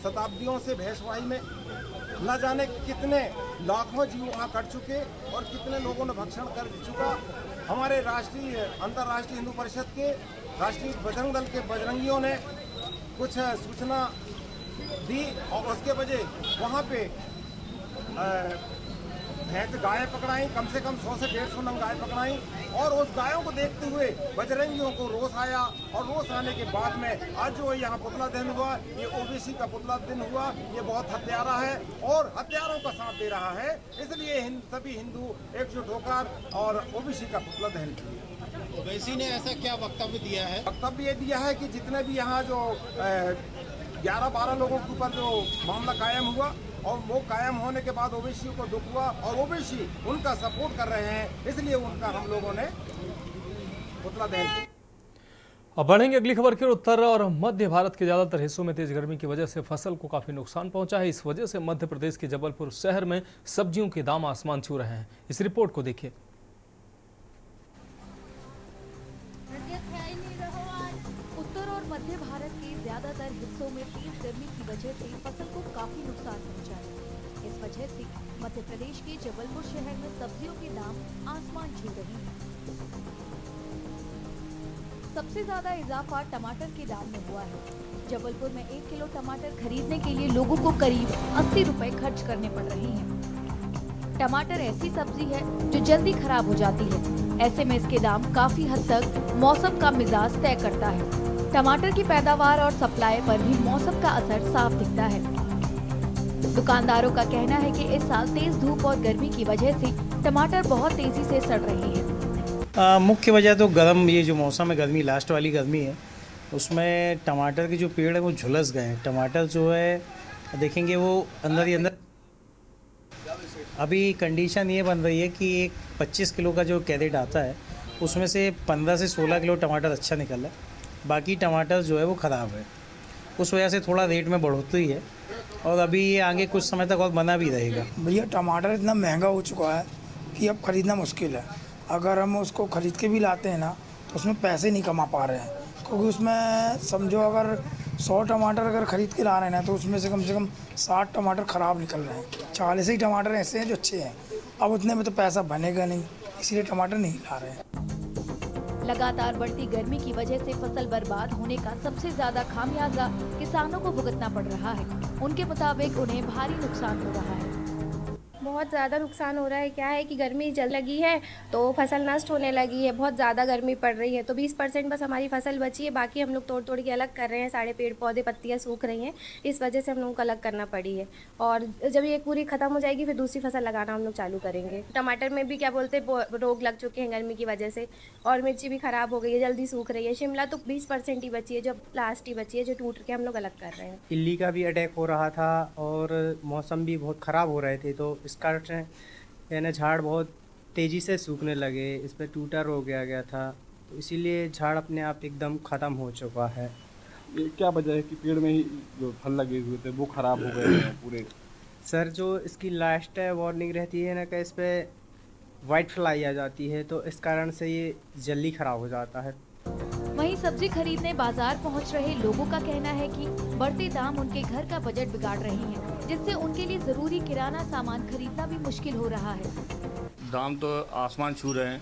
शताब्दियों से भैंसवाही में, न जाने कितने लाखों जीव वहाँ कट चुके और कितने लोगों ने भक्षण कर चुका। हमारे अंतर्राष्ट्रीय हिंदू परिषद के राष्ट्रीय बजरंग दल के बजरंगियों ने कुछ सूचना दी और उसके वजह वहाँ पे भैंस गायें पकड़ाई, कम से कम 100 से 150 नंग गाय पकड़ाई और उस गायों को देखते हुए बजरंगियों को रोष आया, और रोष आने के बाद में आज जो यहाँ पुतला दहन हुआ, ये ओबीसी का पुतला दिन हुआ, ये बहुत हत्यारा है और हत्यारों का साथ दे रहा है। इसलिए सभी हिंदू एकजुट होकर और ओबीसी का पुतला दहन किए। ओवैसी ने ऐसा क्या वक्तव्य दिया है? वक्तव्य ये दिया है कि जितने भी यहाँ जो 11-12 लोगों के ऊपर जो मामला कायम हुआ, और वो कायम होने के बाद ओबीसी को दुख हुआ और ओबीसी उनका सपोर्ट कर रहे हैं, इसलिए उनका हम लोगों ने पुतला दहन किया। अब बढ़ेंगे अगली खबर की ओर। उत्तर और मध्य भारत के ज्यादातर हिस्सों में तेज गर्मी की वजह से फसल को काफी नुकसान पहुंचा है। इस वजह से मध्य प्रदेश के जबलपुर शहर में सब्जियों के दाम आसमान छू रहे हैं। इस रिपोर्ट को देखिए। उत्तर और मध्य भारत के ज्यादातर हिस्सों में तेज गर्मी की वजह से फसल को काफी नुकसान पहुंचा है। इस वजह से मध्य प्रदेश के जबलपुर शहर में सब्जियों के दाम आसमान छू रहे हैं। सबसे ज्यादा इजाफा टमाटर के दाम में हुआ है। जबलपुर में 1 किलो टमाटर खरीदने के लिए लोगों को करीब 80 रुपए खर्च करने पड़ रहे हैं। टमाटर ऐसी सब्जी है जो जल्दी खराब हो जाती है। ऐसे में इसके दाम काफी हद तक मौसम का मिजाज तय करता है। टमाटर की पैदावार और सप्लाई पर भी मौसम का असर साफ दिखता है। दुकानदारों का कहना है कि इस साल तेज धूप और गर्मी की वजह से टमाटर बहुत तेजी से सड़ रहे हैं। मुख्य वजह तो गर्म, ये जो मौसम है गर्मी, लास्ट वाली गर्मी है, उसमें टमाटर के जो पेड़ है वो झुलस गए हैं। टमाटर जो है देखेंगे वो अंदर ही अंदर। अभी कंडीशन ये बन रही है कि एक 25 किलो का जो कैरेट आता है उसमें से 15 से 16 किलो टमाटर अच्छा निकल है, बाकी टमाटर जो है वो ख़राब है। उस वजह से थोड़ा रेट में बढ़ोतरी है और अभी ये आगे कुछ समय तक और बना भी रहेगा। भैया टमाटर इतना महंगा हो चुका है कि अब ख़रीदना मुश्किल है। अगर हम उसको ख़रीद के भी लाते हैं ना तो उसमें पैसे नहीं कमा पा रहे हैं, क्योंकि उसमें समझो अगर 100 टमाटर अगर ख़रीद के ला रहे हैं ना तो उसमें से कम 60 टमाटर ख़राब निकल रहे हैं। 40 ही टमाटर ऐसे हैं जो अच्छे हैं। अब उतने में तो पैसा बनेगा नहीं, इसलिए टमाटर नहीं ला रहे हैं। लगातार बढ़ती गर्मी की वजह से फसल बर्बाद होने का सबसे ज्यादा खामियाजा किसानों को भुगतना पड़ रहा है। उनके मुताबिक उन्हें भारी नुकसान हो रहा है। बहुत ज़्यादा नुकसान हो रहा है। क्या है कि गर्मी जल लगी है तो फसल नष्ट होने लगी है, बहुत ज़्यादा गर्मी पड़ रही है, तो 20% बस हमारी फसल बची है, बाकी हम लोग तोड़ तोड़ के अलग कर रहे हैं। सारे पेड़ पौधे पत्तियाँ सूख रही हैं, इस वजह से हम लोगों को अलग करना पड़ी है। और जब ये पूरी ख़त्म हो जाएगी फिर दूसरी फसल लगाना हम लोग चालू करेंगे। टमाटर में भी क्या बोलते रोग लग चुके हैं गर्मी की वजह से, और मिर्ची भी ख़राब हो गई है, जल्दी सूख रही है। शिमला तो 20% ही बची है, जो लास्ट ही बची है, जो टूट के हम लोग अलग कर रहे हैं। इल्ली का भी अटैक हो रहा था और मौसम भी बहुत ख़राब हो रहे थे, तो इस कारण से यानी झाड़ बहुत तेज़ी से सूखने लगे, इस पर टूटा रोग गया था, तो इसीलिए झाड़ अपने आप एकदम ख़त्म हो चुका है। ये क्या वजह है कि पेड़ में ही जो फल लगे हुए थे वो ख़राब हो गए हैं पूरे? सर जो इसकी लास्ट वार्निंग रहती है ना कि इस पर वाइट फ्लाई आ जाती है, तो इस कारण से ये जल्दी ख़राब हो जाता है। वहीं सब्जी खरीदने बाजार पहुंच रहे लोगों का कहना है कि बढ़ते दाम उनके घर का बजट बिगाड़ रहे हैं, जिससे उनके लिए जरूरी किराना सामान खरीदना भी मुश्किल हो रहा है। दाम तो आसमान छू रहे हैं।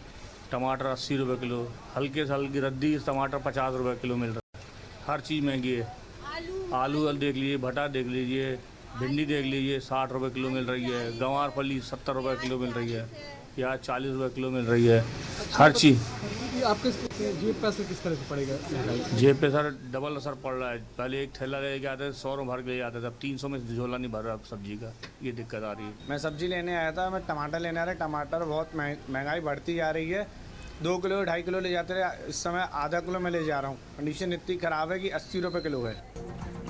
टमाटर 80 रुपये किलो, हल्के से हल्की रद्दी टमाटर 50 रुपये किलो मिल रहा है। हर चीज़ महंगी है। आलू देख लीजिए, भटा देख लीजिए, भिंडी देख लीजिए, 60 रुपये किलो मिल रही है। गंवार फली 70 रुपये किलो मिल रही है। प्याज 40 रुपये किलो मिल रही है। हर चीज़ आपके जेब पे असर किस तरह से पड़ेगा? जेब पे सर डबल असर पड़ रहा है। पहले एक थैला लेके आते थे 100 में भर के ले जाते थे, अब 300 में झोला नहीं भर रहा अब सब्जी का। ये दिक्कत आ रही है। मैं सब्जी लेने आया था, मैं टमाटर लेने आ रहा। टमाटर बहुत महंगाई बढ़ती जा रही है। 2 किलो 2.5 किलो ले जाते थे, इस समय आधा किलो मैं ले जा रहा हूँ। कंडीशन इतनी ख़राब है कि 80 रुपये किलो है।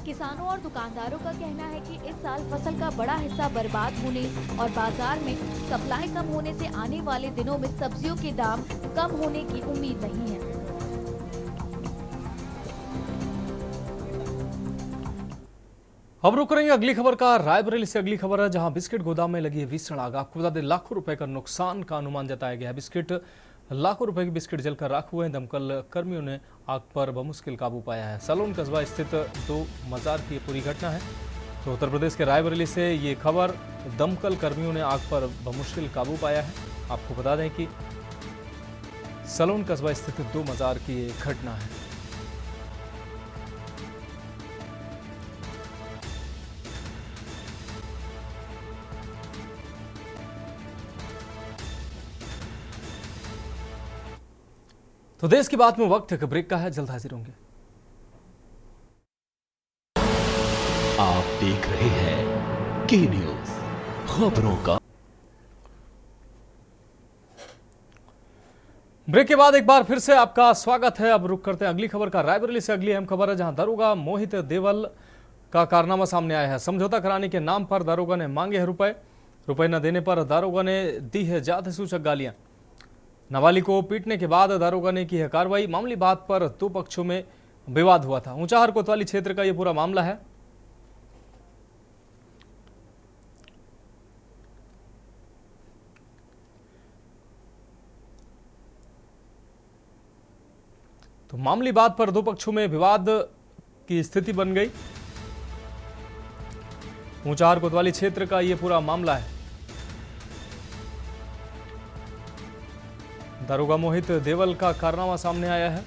किसानों और दुकानदारों का कहना है कि इस साल फसल का बड़ा हिस्सा बर्बाद होने और बाजार में सप्लाई कम होने से आने वाले दिनों में सब्जियों के दाम कम होने की उम्मीद नहीं है। अब रुक रही है अगली खबर का। रायबरेली से अगली खबर है, जहां बिस्किट गोदाम में लगी है भीषण आग। आपको बता दें लाखों रुपए का नुकसान का अनुमान जताया गया है। बिस्किट लाखों रुपए के बिस्किट जलकर राख हुए हैं। दमकल कर्मियों ने आग पर बमुश्किल काबू पाया है। सलोन कस्बा स्थित 2 मजार की पूरी घटना है। तो उत्तर प्रदेश के रायबरेली से ये खबर, दमकल कर्मियों ने आग पर बमुश्किल काबू पाया है। आपको बता दें कि सलोन कस्बा स्थित 2 मजार की ये घटना है। तो देश की बात में वक्त एक ब्रेक का है, जल्द हाजिर होंगे। आप देख रहे हैं के न्यूज, खबरों का। ब्रेक के बाद एक बार फिर से आपका स्वागत है। अब रुक करते हैं अगली खबर का। रायबरेली से अगली अहम खबर है, जहां दारोगा मोहित देवल का कारनामा सामने आया है। समझौता कराने के नाम पर दारोगा ने मांगे हैं रुपए न देने पर दारोगा ने दी है जाति सूचक गालियां। नाबालिग को पीटने के बाद दारोगा ने की है कार्रवाई। मामूली बात पर दो पक्षों में विवाद हुआ था। ऊंचाहार कोतवाली क्षेत्र का यह पूरा मामला है। तो मामूली बात पर दो पक्षों में विवाद की स्थिति बन गई। ऊंचाहार कोतवाली क्षेत्र का यह पूरा मामला है। दारोगा मोहित देवल का कारनामा सामने आया है।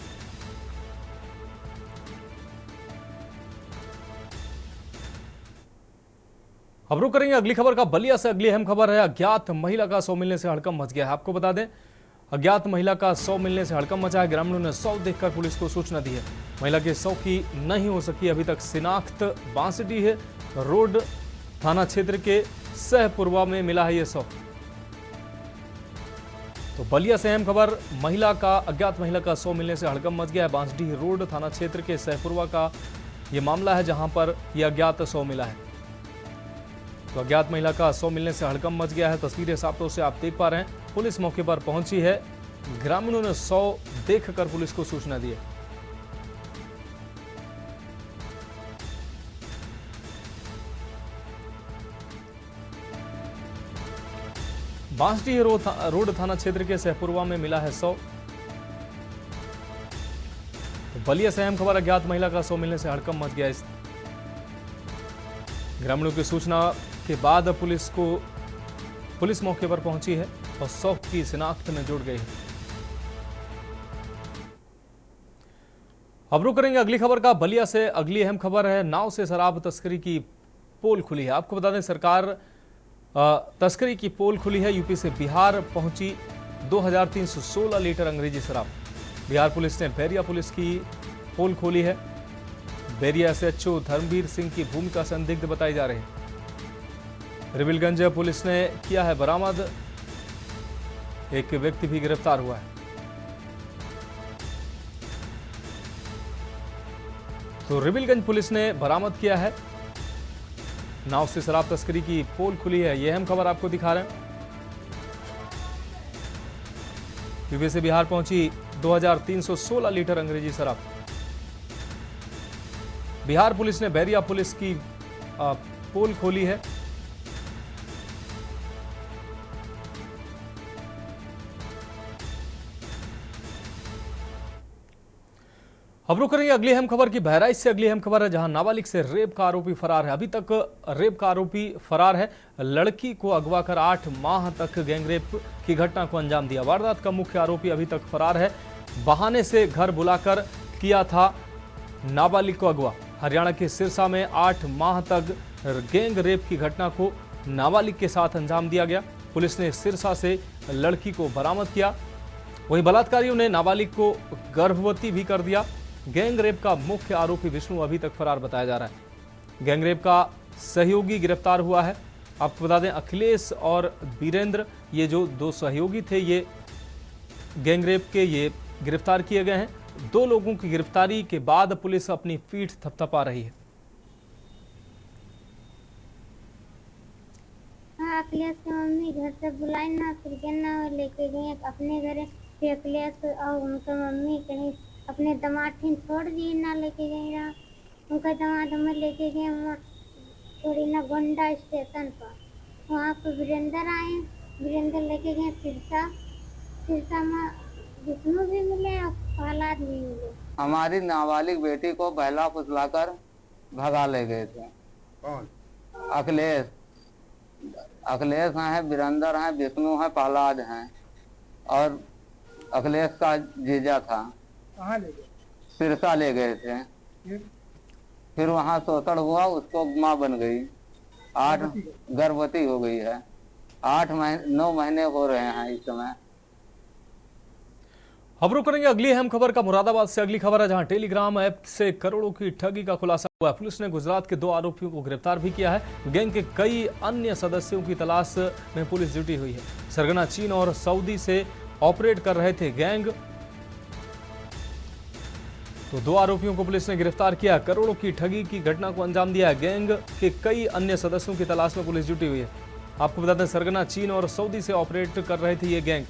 अब रुक करेंगे अगली खबर का। बलिया से अगली अहम खबर है, अज्ञात महिला का शव मिलने से हड़कंप मच गया है। आपको बता दें, अज्ञात महिला का शव मिलने से हड़कंप मचा है। ग्रामीणों ने शव देखकर पुलिस को सूचना दी है। महिला के शव की नहीं हो सकी अभी तक शिनाख्त। बांसडी है रोड थाना क्षेत्र के सहपुरवा में मिला है यह शव। तो बलिया से अहम खबर, अज्ञात महिला का शव मिलने से हड़कंप मच गया है। बांसडी रोड थाना क्षेत्र के सहपुरवा का यह मामला है, जहां पर यह अज्ञात शव मिला है। तो अज्ञात महिला का शव मिलने से हड़कंप मच गया है। तस्वीरें साफ तौर से आप देख पा रहे हैं। पुलिस मौके पर पहुंची है। ग्रामीणों ने शव देखकर पुलिस को सूचना दी है। बांसडी रोड थाना क्षेत्र के सहपुरवा में मिला है शव। तो बलिया से अहम खबर, अज्ञात महिला का शव मिलने से हड़कंप मच गया। ग्रामीणों की सूचना के बाद पुलिस मौके पर पहुंची है और शव की शिनाख्त में जुट गई है। अब रुक करेंगे अगली खबर का। बलिया से अगली अहम खबर है, नाव से शराब तस्करी की पोल खुली है। आपको बता दें, सरकार तस्करी की पोल खुली है। यूपी से बिहार पहुंची 2316 लीटर अंग्रेजी शराब। बिहार पुलिस ने बैरिया पुलिस की पोल खोली है। बैरिया SHO धर्मवीर सिंह की भूमिका संदिग्ध बताई जा रही है। रिविलगंज पुलिस ने किया है बरामद। एक व्यक्ति भी गिरफ्तार हुआ है। तो रिविलगंज पुलिस ने बरामद किया है। नाव से शराब तस्करी की पोल खुली है। यह अहम खबर आपको दिखा रहे हैं। यूपी से बिहार पहुंची 2316 लीटर अंग्रेजी शराब। बिहार पुलिस ने बैरिया पुलिस की पोल खोली है। अब रुक करेंगे अगली अहम खबर की। बहराइच से अगली अहम खबर है, जहां नाबालिग से रेप का आरोपी फरार है। अभी तक रेप का आरोपी फरार है। लड़की को अगवा कर 8 माह तक गैंगरेप की घटना को अंजाम दिया। वारदात का मुख्य आरोपी अभी तक फरार है। बहाने से घर बुलाकर किया था नाबालिग को अगवा। हरियाणा के सिरसा में 8 माह तक गैंग रेप की घटना को नाबालिग के साथ अंजाम दिया गया। पुलिस ने सिरसा से लड़की को बरामद किया। वहीं बलात्कारियों ने नाबालिग को गर्भवती भी कर दिया। गैंग रेप का मुख्य आरोपी विष्णु अभी तक फरार बताया जा रहा है। गैंग रेप का सहयोगी गिरफ्तार हुआ है। आपको बता दें, अखिलेश और वीरेंद्र, ये जो दो सहयोगी थे, ये गैंग रेप के ये गिरफ्तार किए गए हैं। 2 लोगों की गिरफ्तारी के बाद पुलिस अपनी पीठ थपथपा रही है। हाँ, अखिलेश की मम्मी घर से बुलाई ना, फिर गन्ना लेके गए अपने घर। फिर अखिलेश और उनकी मम्मी कहीं अपने दामाद छोड़ दिए ना, लेके गए रहा। उनका दामाद हमें लेके गए थोड़ी ना गोंडा स्टेशन पर। वहाँ पर वीरेंद्र आए, वीरेंद्र लेके गए सिरसा में विष्णु भी मिले और प्रहलाद भी मिले। हमारी नाबालिग बेटी को बहला फुसलाकर भगा ले गए थे। कौन? अखिलेश हैं, वीरेंद्र हैं, विष्णु हैं, प्रहलाद हैं और अखिलेश का जीजा था। कहाँ ले गए? सिरसा ले गए थे। फिर वहाँ शोषण हुआ, उसको माँ बन गई। 8 गर्भवती हो गई है। 9 महीने हो रहे हैं इस समय। अब रुक करेंगे अगली अहम खबर का। मुरादाबाद से अगली खबर है, जहां टेलीग्राम ऐप से करोड़ों की ठगी का खुलासा हुआ है। पुलिस ने गुजरात के 2 आरोपियों को गिरफ्तार भी किया है। गैंग के कई अन्य सदस्यों की तलाश में पुलिस जुटी हुई है। सरगना चीन और सऊदी से ऑपरेट कर रहे थे गैंग, तो 2 आरोपियों को पुलिस ने गिरफ्तार किया। करोड़ों की ठगी की घटना को अंजाम दिया है। गैंग के कई अन्य सदस्यों की तलाश में पुलिस जुटी हुई है। आपको बता दें, सरगना चीन और सऊदी से ऑपरेट कर रहे थे ये गैंग।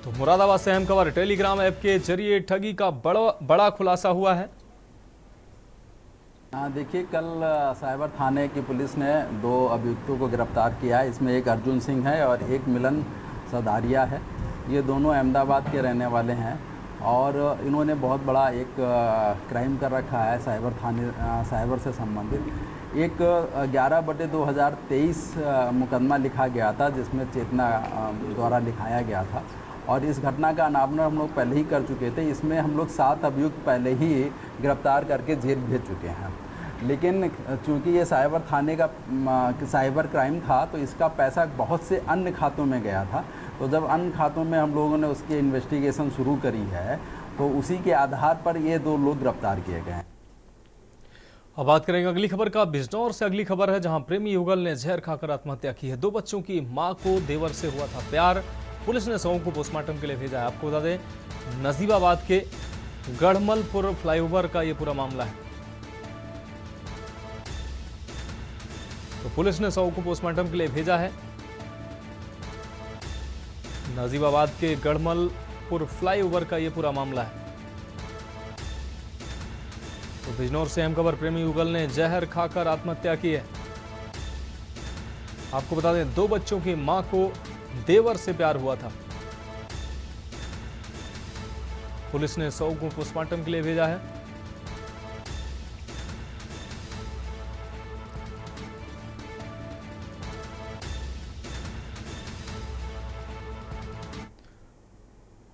तो मुरादाबाद से अहम खबर, टेलीग्राम ऐप के जरिए ठगी का बड़ा खुलासा हुआ है। देखिए, कल साइबर थाने की पुलिस ने 2 अभियुक्तों को गिरफ्तार किया है। इसमें एक अर्जुन सिंह है और एक मिलन सदारिया है। ये दोनों अहमदाबाद के रहने वाले हैं और इन्होंने बहुत बड़ा एक क्राइम कर रखा है साइबर से संबंधित। एक 11/2023 मुकदमा लिखा गया था, जिसमें चेतना द्वारा लिखाया गया था और इस घटना का अनावरण हम लोग पहले ही कर चुके थे। इसमें हम लोग 7 अभियुक्त पहले ही गिरफ्तार करके जेल भेज चुके हैं। लेकिन चूंकि ये साइबर थाने का साइबर क्राइम था, तो इसका पैसा बहुत से अन्य खातों में गया था। तो जब अन्य खातों में हम लोगों ने उसकी इन्वेस्टिगेशन शुरू करी है, तो उसी के आधार पर ये 2 लोग गिरफ्तार किए गए हैं। अब बात करेंगे अगली खबर का। बिजनौर से अगली खबर है, जहां प्रेमी युगल ने जहर खाकर आत्महत्या की है। 2 बच्चों की मां को देवर से हुआ था प्यार। पुलिस ने शवों को पोस्टमार्टम के लिए भेजा है। आपको बता दें, नजीबाबाद के गढ़मलपुर फ्लाईओवर का ये पूरा मामला है। तो पुलिस ने शवों को पोस्टमार्टम के लिए भेजा है। नजीबाबाद के गढ़मलपुर फ्लाईओवर का ये पूरा मामला है। तो बिजनौर से अहम खबर, प्रेमी युगल ने जहर खाकर आत्महत्या की है। आपको बता दें, 2 बच्चों की मां को देवर से प्यार हुआ था। पुलिस ने शव को पोस्टमार्टम के लिए भेजा है।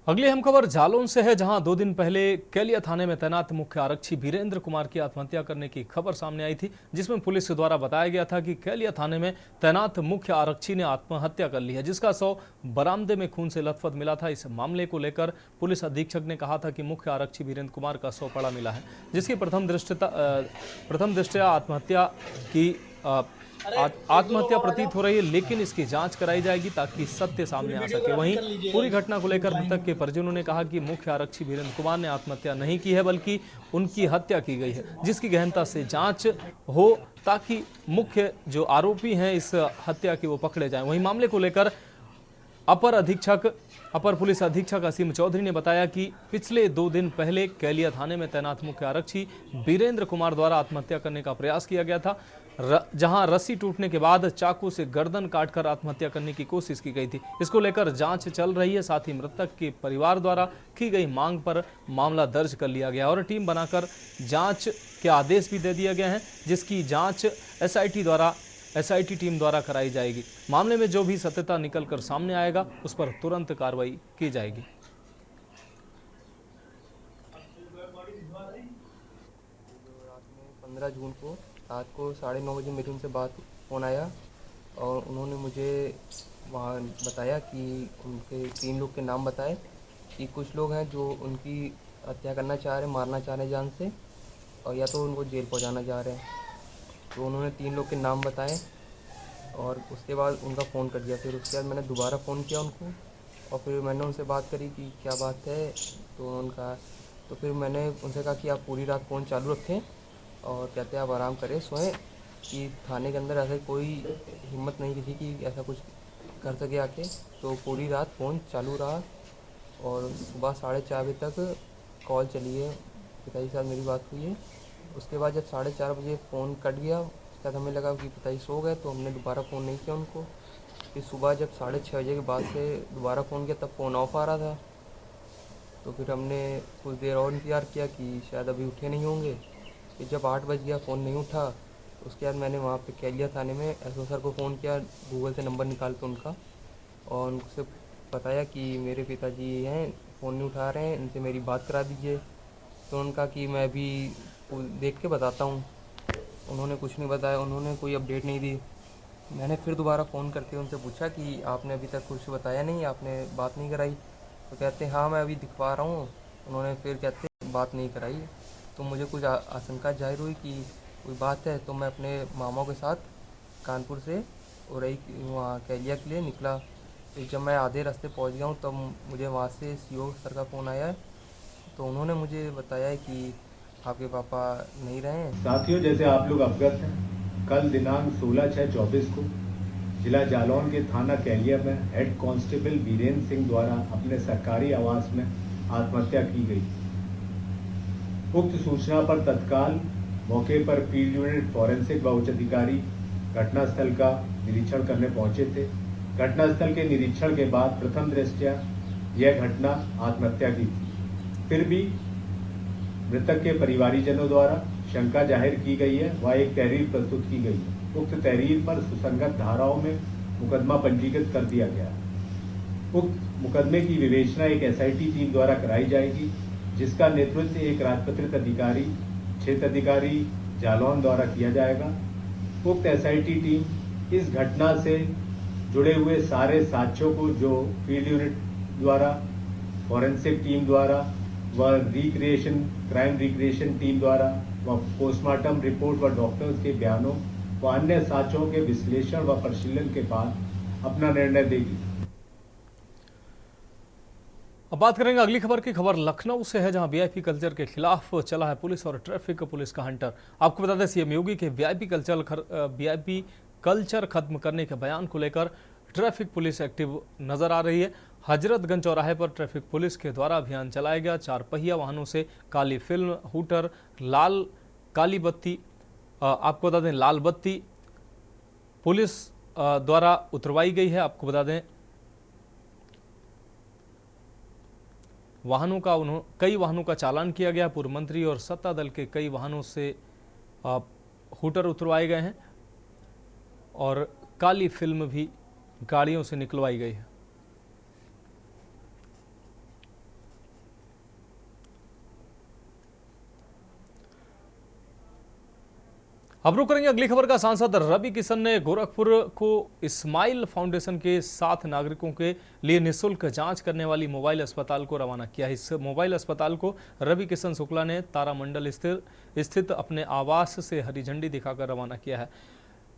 अगली अहम खबर जालौन से है, जहां 2 दिन पहले कैलिया थाने में तैनात मुख्य आरक्षी वीरेंद्र कुमार की आत्महत्या करने की खबर सामने आई थी, जिसमें पुलिस के द्वारा बताया गया था कि कैलिया थाने में तैनात मुख्य आरक्षी ने आत्महत्या कर ली है, जिसका शव बरामदे में खून से लथपथ मिला था। इस मामले को लेकर पुलिस अधीक्षक ने कहा था कि मुख्य आरक्षी वीरेंद्र कुमार का शव पड़ा मिला है, जिसकी प्रथम दृष्टया आत्महत्या प्रतीत हो रही है, लेकिन इसकी जांच कराई जाएगी ताकि सत्य सामने आ सके। वहीं पूरी घटना को लेकर मृतक के परिजनों ने कहा कि मुख्य आरक्षी वीरेंद्र कुमार ने आत्महत्या नहीं की है, बल्कि उनकी हत्या की गई है, जिसकी गहनता से जांच हो ताकि मुख्य जो आरोपी हैं इस हत्या के वो पकड़े जाएं। वहीं मामले को लेकर अपर पुलिस अधीक्षक असीम चौधरी ने बताया कि पिछले 2 दिन पहले कैलिया थाने में तैनात मुख्य आरक्षी वीरेंद्र कुमार द्वारा आत्महत्या करने का प्रयास किया गया था, जहां रस्सी टूटने के बाद चाकू से गर्दन काटकर आत्महत्या करने की कोशिश की गई थी। इसको लेकर जांच चल रही है। साथ ही मृतक के परिवार द्वारा की गई मांग पर मामला दर्ज कर लिया गया और टीम बनाकर जांच के आदेश भी दे दिए गए हैं, जिसकी जांच एसआईटी टीम द्वारा कराई जाएगी। मामले में जो भी सत्यता निकलकर सामने आएगा, उस पर तुरंत कार्रवाई की जाएगी। 15 जून को रात को 9:30 बजे मेरी उनसे फ़ोन आया और उन्होंने मुझे वहाँ बताया कि उनके 3 लोग के नाम बताए कि कुछ लोग हैं जो उनकी हत्या करना चाह रहे हैं, मारना चाह रहे हैं जान से, और या तो उनको जेल पहुँचाना चाह रहे हैं। तो उन्होंने 3 लोग के नाम बताए और उसके बाद उनका फ़ोन कट गया। फिर उसके बाद मैंने दोबारा फ़ोन किया उनको और फिर मैंने उनसे बात करी कि क्या बात है। तो फिर मैंने उनसे कहा कि आप पूरी रात फ़ोन चालू रखें और कहते हैं आप आराम करें, सोएं, कि थाने के अंदर ऐसा कोई हिम्मत नहीं किसी की ऐसा कुछ कर सके आके। तो पूरी रात फ़ोन चालू रहा और सुबह 4:30 बजे तक कॉल चली है, पिताजी के साथ मेरी बात हुई है। उसके बाद जब 4:30 बजे फ़ोन कट गया, उसके बाद हमें लगा कि पिताजी सो गए, तो हमने दोबारा फ़ोन नहीं किया उनको। फिर सुबह जब 6:30 बजे के बाद से दोबारा फ़ोन किया, तब फ़ोन ऑफ आ रहा था। तो फिर हमने कुछ देर और इंतज़ार किया कि शायद अभी उठे नहीं होंगे। फिर जब 8 बज गया, फ़ोन नहीं उठा, उसके बाद मैंने वहाँ पे कैलिया थाने में एसओ सर को फ़ोन किया, गूगल से नंबर निकाल के उनका, और उनसे बताया कि मेरे पिताजी हैं, फ़ोन नहीं उठा रहे हैं, इनसे मेरी बात करा दीजिए। तो उनका कि मैं अभी देख के बताता हूँ। उन्होंने कुछ नहीं बताया, उन्होंने कोई अपडेट नहीं दी। मैंने फिर दोबारा फ़ोन करके उनसे पूछा कि आपने अभी तक कुछ बताया नहीं, आपने बात नहीं कराई। तो कहते हैं हाँ मैं अभी दिखवा रहा हूँ। उन्होंने फिर कहते हैं बात नहीं कराई। तो मुझे कुछ आशंका जाहिर हुई कि कोई बात है, तो मैं अपने मामाओं के साथ कानपुर से औरई वहाँ कैलिया के लिए निकला। तो जब मैं आधे रास्ते पहुँच गया हूँ तब मुझे वहाँ से सीओ सर का फ़ोन आया है। तो उन्होंने मुझे बताया है कि आपके पापा नहीं रहे हैं। साथियों, जैसे आप लोग अवगत हैं, कल दिनांक 16/6/24 को जिला जालौन के थाना कैलिया में हेड कांस्टेबल वीरेंद्र सिंह द्वारा अपने सरकारी आवास में आत्महत्या की गई। उक्त सूचना पर तत्काल मौके पर फील्ड यूनिट फॉरेंसिक व उच्च अधिकारी घटनास्थल का निरीक्षण करने पहुंचे थे। घटनास्थल के निरीक्षण के बाद प्रथम दृष्टया यह घटना आत्महत्या की थी। फिर भी मृतक के परिवारीजनों द्वारा शंका जाहिर की गई है व एक तहरीर प्रस्तुत की गई है। उक्त तहरीर पर सुसंगत धाराओं में मुकदमा पंजीकृत कर दिया गया है। उक्त मुकदमे की विवेचना एक SIT टीम द्वारा कराई जाएगी, जिसका नेतृत्व एक राजपत्रित अधिकारी क्षेत्र अधिकारी जालौन द्वारा किया जाएगा। उक्त SIT टीम इस घटना से जुड़े हुए सारे साक्ष्यों को जो फील्ड यूनिट द्वारा, फॉरेंसिक टीम द्वारा व क्राइम रिक्रिएशन टीम द्वारा व पोस्टमार्टम रिपोर्ट व डॉक्टर्स के बयानों व अन्य साक्ष्यों के विश्लेषण व परिशीलन के बाद अपना निर्णय देगी। अब बात करेंगे अगली खबर की। खबर लखनऊ से है, जहां VIP कल्चर के खिलाफ चला है पुलिस और ट्रैफिक पुलिस का हंटर। आपको बता दें CM योगी के VIP कल्चर खत्म करने के बयान को लेकर ट्रैफिक पुलिस एक्टिव नजर आ रही है। हजरतगंज चौराहे पर ट्रैफिक पुलिस के द्वारा अभियान चलाया गया। 4 पहिया वाहनों से काली फिल्म, हूटर, काली बत्ती, आपको बता दें लाल बत्ती पुलिस द्वारा उतरवाई गई है। आपको बता दें कई वाहनों का चालान किया गया। पूर्व मंत्री और सत्ता दल के कई वाहनों से हूटर उतरवाए गए हैं और काली फिल्म भी गाड़ियों से निकलवाई गई है। अब रुक करेंगे अगली खबर का। सांसद रवि किशन ने गोरखपुर को इस्माइल फाउंडेशन के 7 नागरिकों के लिए निःशुल्क जांच करने वाली मोबाइल अस्पताल को रवाना किया। इस मोबाइल अस्पताल को रवि किशन शुक्ला ने तारामंडल स्थित अपने आवास से हरी झंडी दिखाकर रवाना किया है।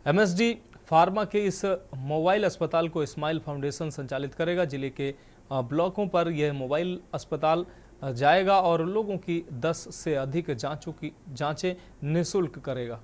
MSD फार्मा के इस मोबाइल अस्पताल को इस्माइल फाउंडेशन संचालित करेगा। जिले के ब्लॉकों पर यह मोबाइल अस्पताल जाएगा और लोगों की 10 से अधिक जांचें निःशुल्क करेगा।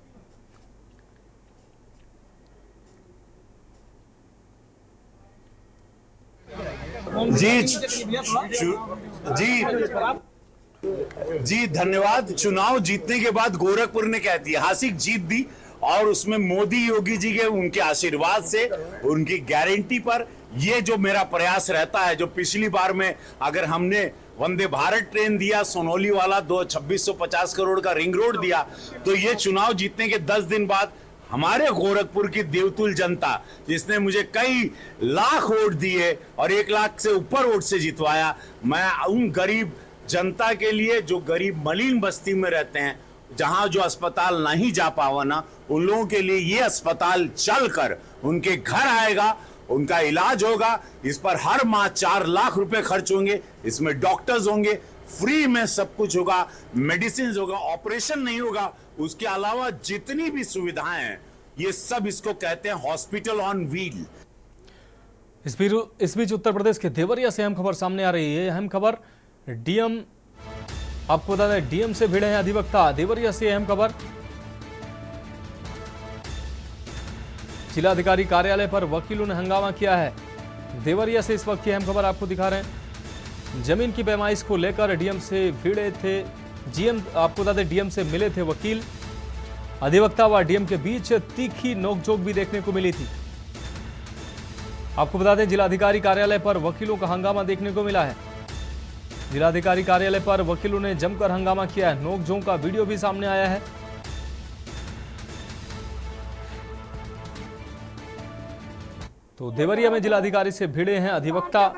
जी धन्यवाद। चुनाव जीतने के बाद गोरखपुर ने क्या ऐतिहासिक जीत दी और उसमें मोदी योगी जी के उनके आशीर्वाद से, उनकी गारंटी पर ये जो मेरा प्रयास रहता है, जो पिछली बार में अगर हमने वंदे भारत ट्रेन दिया, सोनौली वाला 2650 करोड़ का रिंग रोड दिया, तो ये चुनाव जीतने के 10 दिन बाद हमारे गोरखपुर की देवतुल जनता, जिसने मुझे कई लाख वोट दिए और 1 लाख से ऊपर वोट से जितवाया, मैं उन गरीब जनता के लिए जो गरीब मलिन बस्ती में रहते हैं, जहां जो अस्पताल नहीं जा पावा ना, उन लोगों के लिए ये अस्पताल चलकर उनके घर आएगा, उनका इलाज होगा। इस पर हर माह 4 लाख रुपए खर्च होंगे। इसमें डॉक्टर्स होंगे, फ्री में सब कुछ होगा, मेडिसिन होगा, ऑपरेशन नहीं होगा। उसके अलावा जितनी भी सुविधाएं हैं, ये सब इसको कहते हैं हॉस्पिटल ऑन व्हील। इस बीच उत्तर प्रदेश के देवरिया से अहम खबर सामने आ रही है। अहम खबर डीएम, आपको बता दें डीएम से भिड़े हैं अधिवक्ता। देवरिया से अहम खबर, जिलाधिकारी कार्यालय पर वकीलों ने हंगामा किया है। देवरिया से इस वक्त की अहम खबर आपको दिखा रहे हैं। जमीन की पैमाइश को लेकर डीएम से भिड़े थे जीएम, आपको बता दें डीएम से मिले थे वकील। अधिवक्ता व डीएम के बीच तीखी नोकझोंक भी देखने को मिली थी। आपको बता दें जिलाधिकारी कार्यालय पर वकीलों का हंगामा देखने को मिला है। जिलाधिकारी कार्यालय पर वकीलों ने जमकर हंगामा किया है। नोकझोंक का वीडियो भी सामने आया है। तो देवरिया में जिलाधिकारी से भिड़े हैं अधिवक्ता।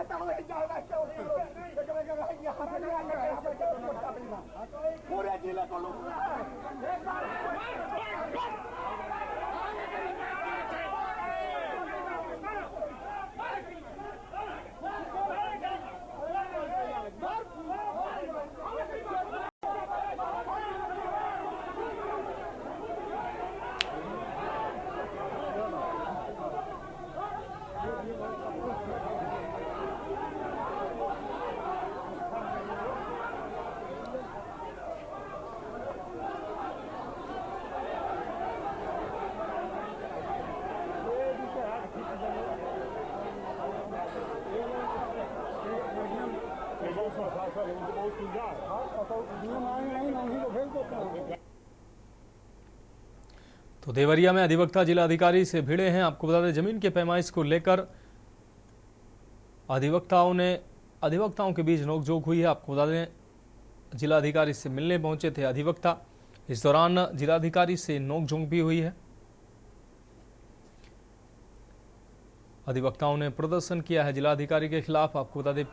तो देवरिया में अधिवक्ता जिला अधिकारी से भिड़े हैं। आपको बता दें, जमीन के पैमाइश को लेकर अधिवक्ताओं के बीच नोकझोंक हुई है। आपको बता दें, जिला अधिकारी से मिलने पहुंचे थे अधिवक्ता। इस दौरान जिलाधिकारी से नोकझोंक भी हुई है। अधिवक्ताओं ने प्रदर्शन किया है जिलाधिकारी के खिलाफ। आपको बता दें,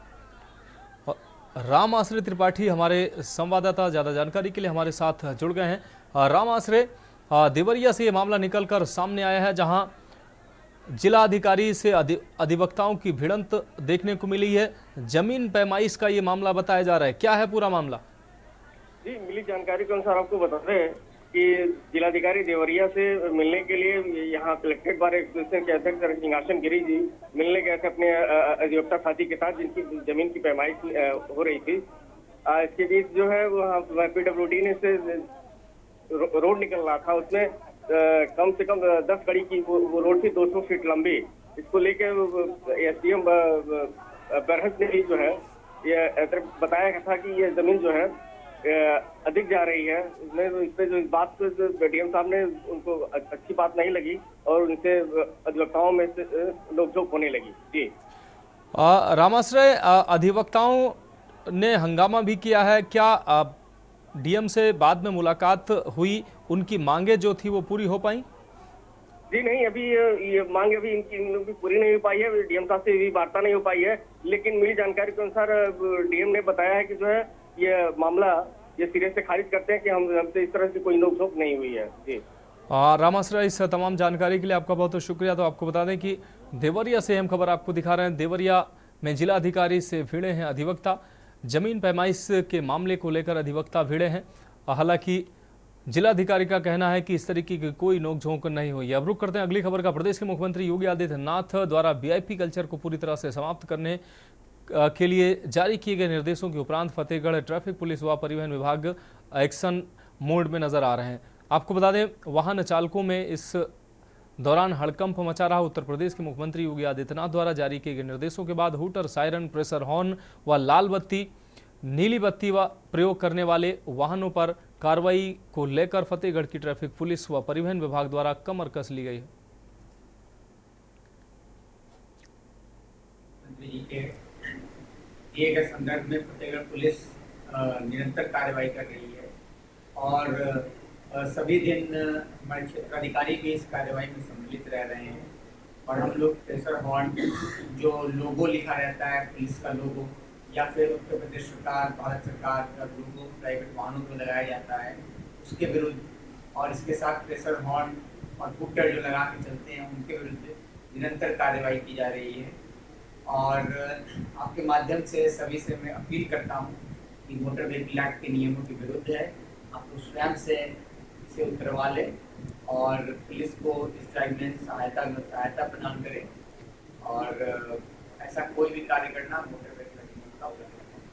राम आश्रय त्रिपाठी हमारे संवाददाता ज्यादा जानकारी के लिए हमारे साथ जुड़ गए हैं। राम आश्रय, देवरिया से ये मामला निकलकर सामने आया है, जहां जिला अधिकारी से अधिवक्ताओं की भिड़ंत देखने को मिली है। जमीन पैमाइश का ये मामला बताया जा रहा है, क्या है पूरा मामला? जी, मिली जानकारी के अनुसार आपको बताते हैं कि जिलाधिकारी देवरिया से मिलने के लिए यहाँ कलेक्ट्रेट बार एसोसिएशन के अध्यक्ष सिंहासन गिरी जी मिलने गए थे अपने अधिवक्ता साथी के साथ, जिनकी जमीन की पैमाइश हो रही थी। इसके बीच जो है वो PWD ने से रोड निकल रहा था, उसमें कम से कम 10 कड़ी की वो रोड थी, 200 फीट लंबी। इसको लेकर SDM बरहस ने भी जो है ये बताया था कि ये जमीन जो है अधिक जा रही है। इस पे जो इस बात को डीएम साहब ने उनको अच्छी बात नहीं लगी और उनसे अधिवक्ताओं में से नोकझोंक होने लगी। जी रामाश्रय, अधिवक्ताओं ने हंगामा भी किया है, क्या डीएम से बाद में मुलाकात हुई, उनकी मांगे जो थी वो पूरी हो पाई? जी नहीं, अभी ये मांग अभी इनकी पूरी नहीं हो पाई है, डीएम साहब से भी वार्ता नहीं हो पाई है। लेकिन मिली जानकारी के अनुसार डीएम ने बताया है कि जो है ये मामला ये सिरे से खारिज करते हैं कि हमसे इस तरह से कोई नोकझोंक नहीं हुई है। जी रामाश्रय, इस तमाम जानकारी के लिए आपका बहुत बहुत शुक्रिया। तो आपको बता दें कि देवरिया से अहम खबर आपको दिखा रहे हैं। देवरिया में जिला अधिकारी से भिड़े हैं अधिवक्ता। जमीन पैमाइश के मामले को लेकर अधिवक्ता भिड़े हैं। हालांकि जिलाधिकारी का कहना है कि इस तरीके की कोई नोकझोंक नहीं हुई। अब रुक करते हैं अगली खबर का। प्रदेश के मुख्यमंत्री योगी आदित्यनाथ द्वारा VIP कल्चर को पूरी तरह से समाप्त करने के लिए जारी किए गए निर्देशों के उपरांत फतेहगढ़ ट्रैफिक पुलिस व परिवहन विभाग एक्शन मोड में नजर आ रहे हैं। आपको बता दें, वाहन चालकों में इस दौरान हड़कंप मचा रहा। उत्तर प्रदेश के मुख्यमंत्री योगी आदित्यनाथ द्वारा जारी किए गए निर्देशों के बाद हूटर, सायरन, प्रेशर हॉर्न व लाल बत्ती, नीली बत्ती व प्रयोग करने वाले वाहनों पर कार्रवाई को लेकर फतेहगढ़ की ट्रैफिक पुलिस व परिवहन विभाग द्वारा कमर कस ली गई है। दिए गए संदर्भ में फतेहगढ़ पुलिस निरंतर कार्रवाई कर रही है और सभी दिन हमारे क्षेत्राधिकारी भी इस कार्रवाई में सम्मिलित रह रहे हैं। और हम लोग प्रेशर हॉर्न, जो लोगो लिखा रहता है पुलिस का लोगो, या फिर उत्तर प्रदेश सरकार, भारत सरकार का लोगो प्राइवेट वाहनों को लगाया जाता है, उसके विरुद्ध, और इसके साथ प्रेशर हॉर्न और हूटर जो लगा के चलते हैं उनके विरुद्ध निरंतर कार्रवाई की जा रही है। और आपके माध्यम से सभी से मैं अपील करता हूँ कि मोटर व्हीकल एक्ट के नियमों के विरुद्ध है, आप लोग स्वयं से इसे उतरवा लें और पुलिस को इस ड्राइव में सहायता प्रदान करें और ऐसा कोई भी कार्य करना मोटर व्हीकल एक्ट का उल्लंघन है।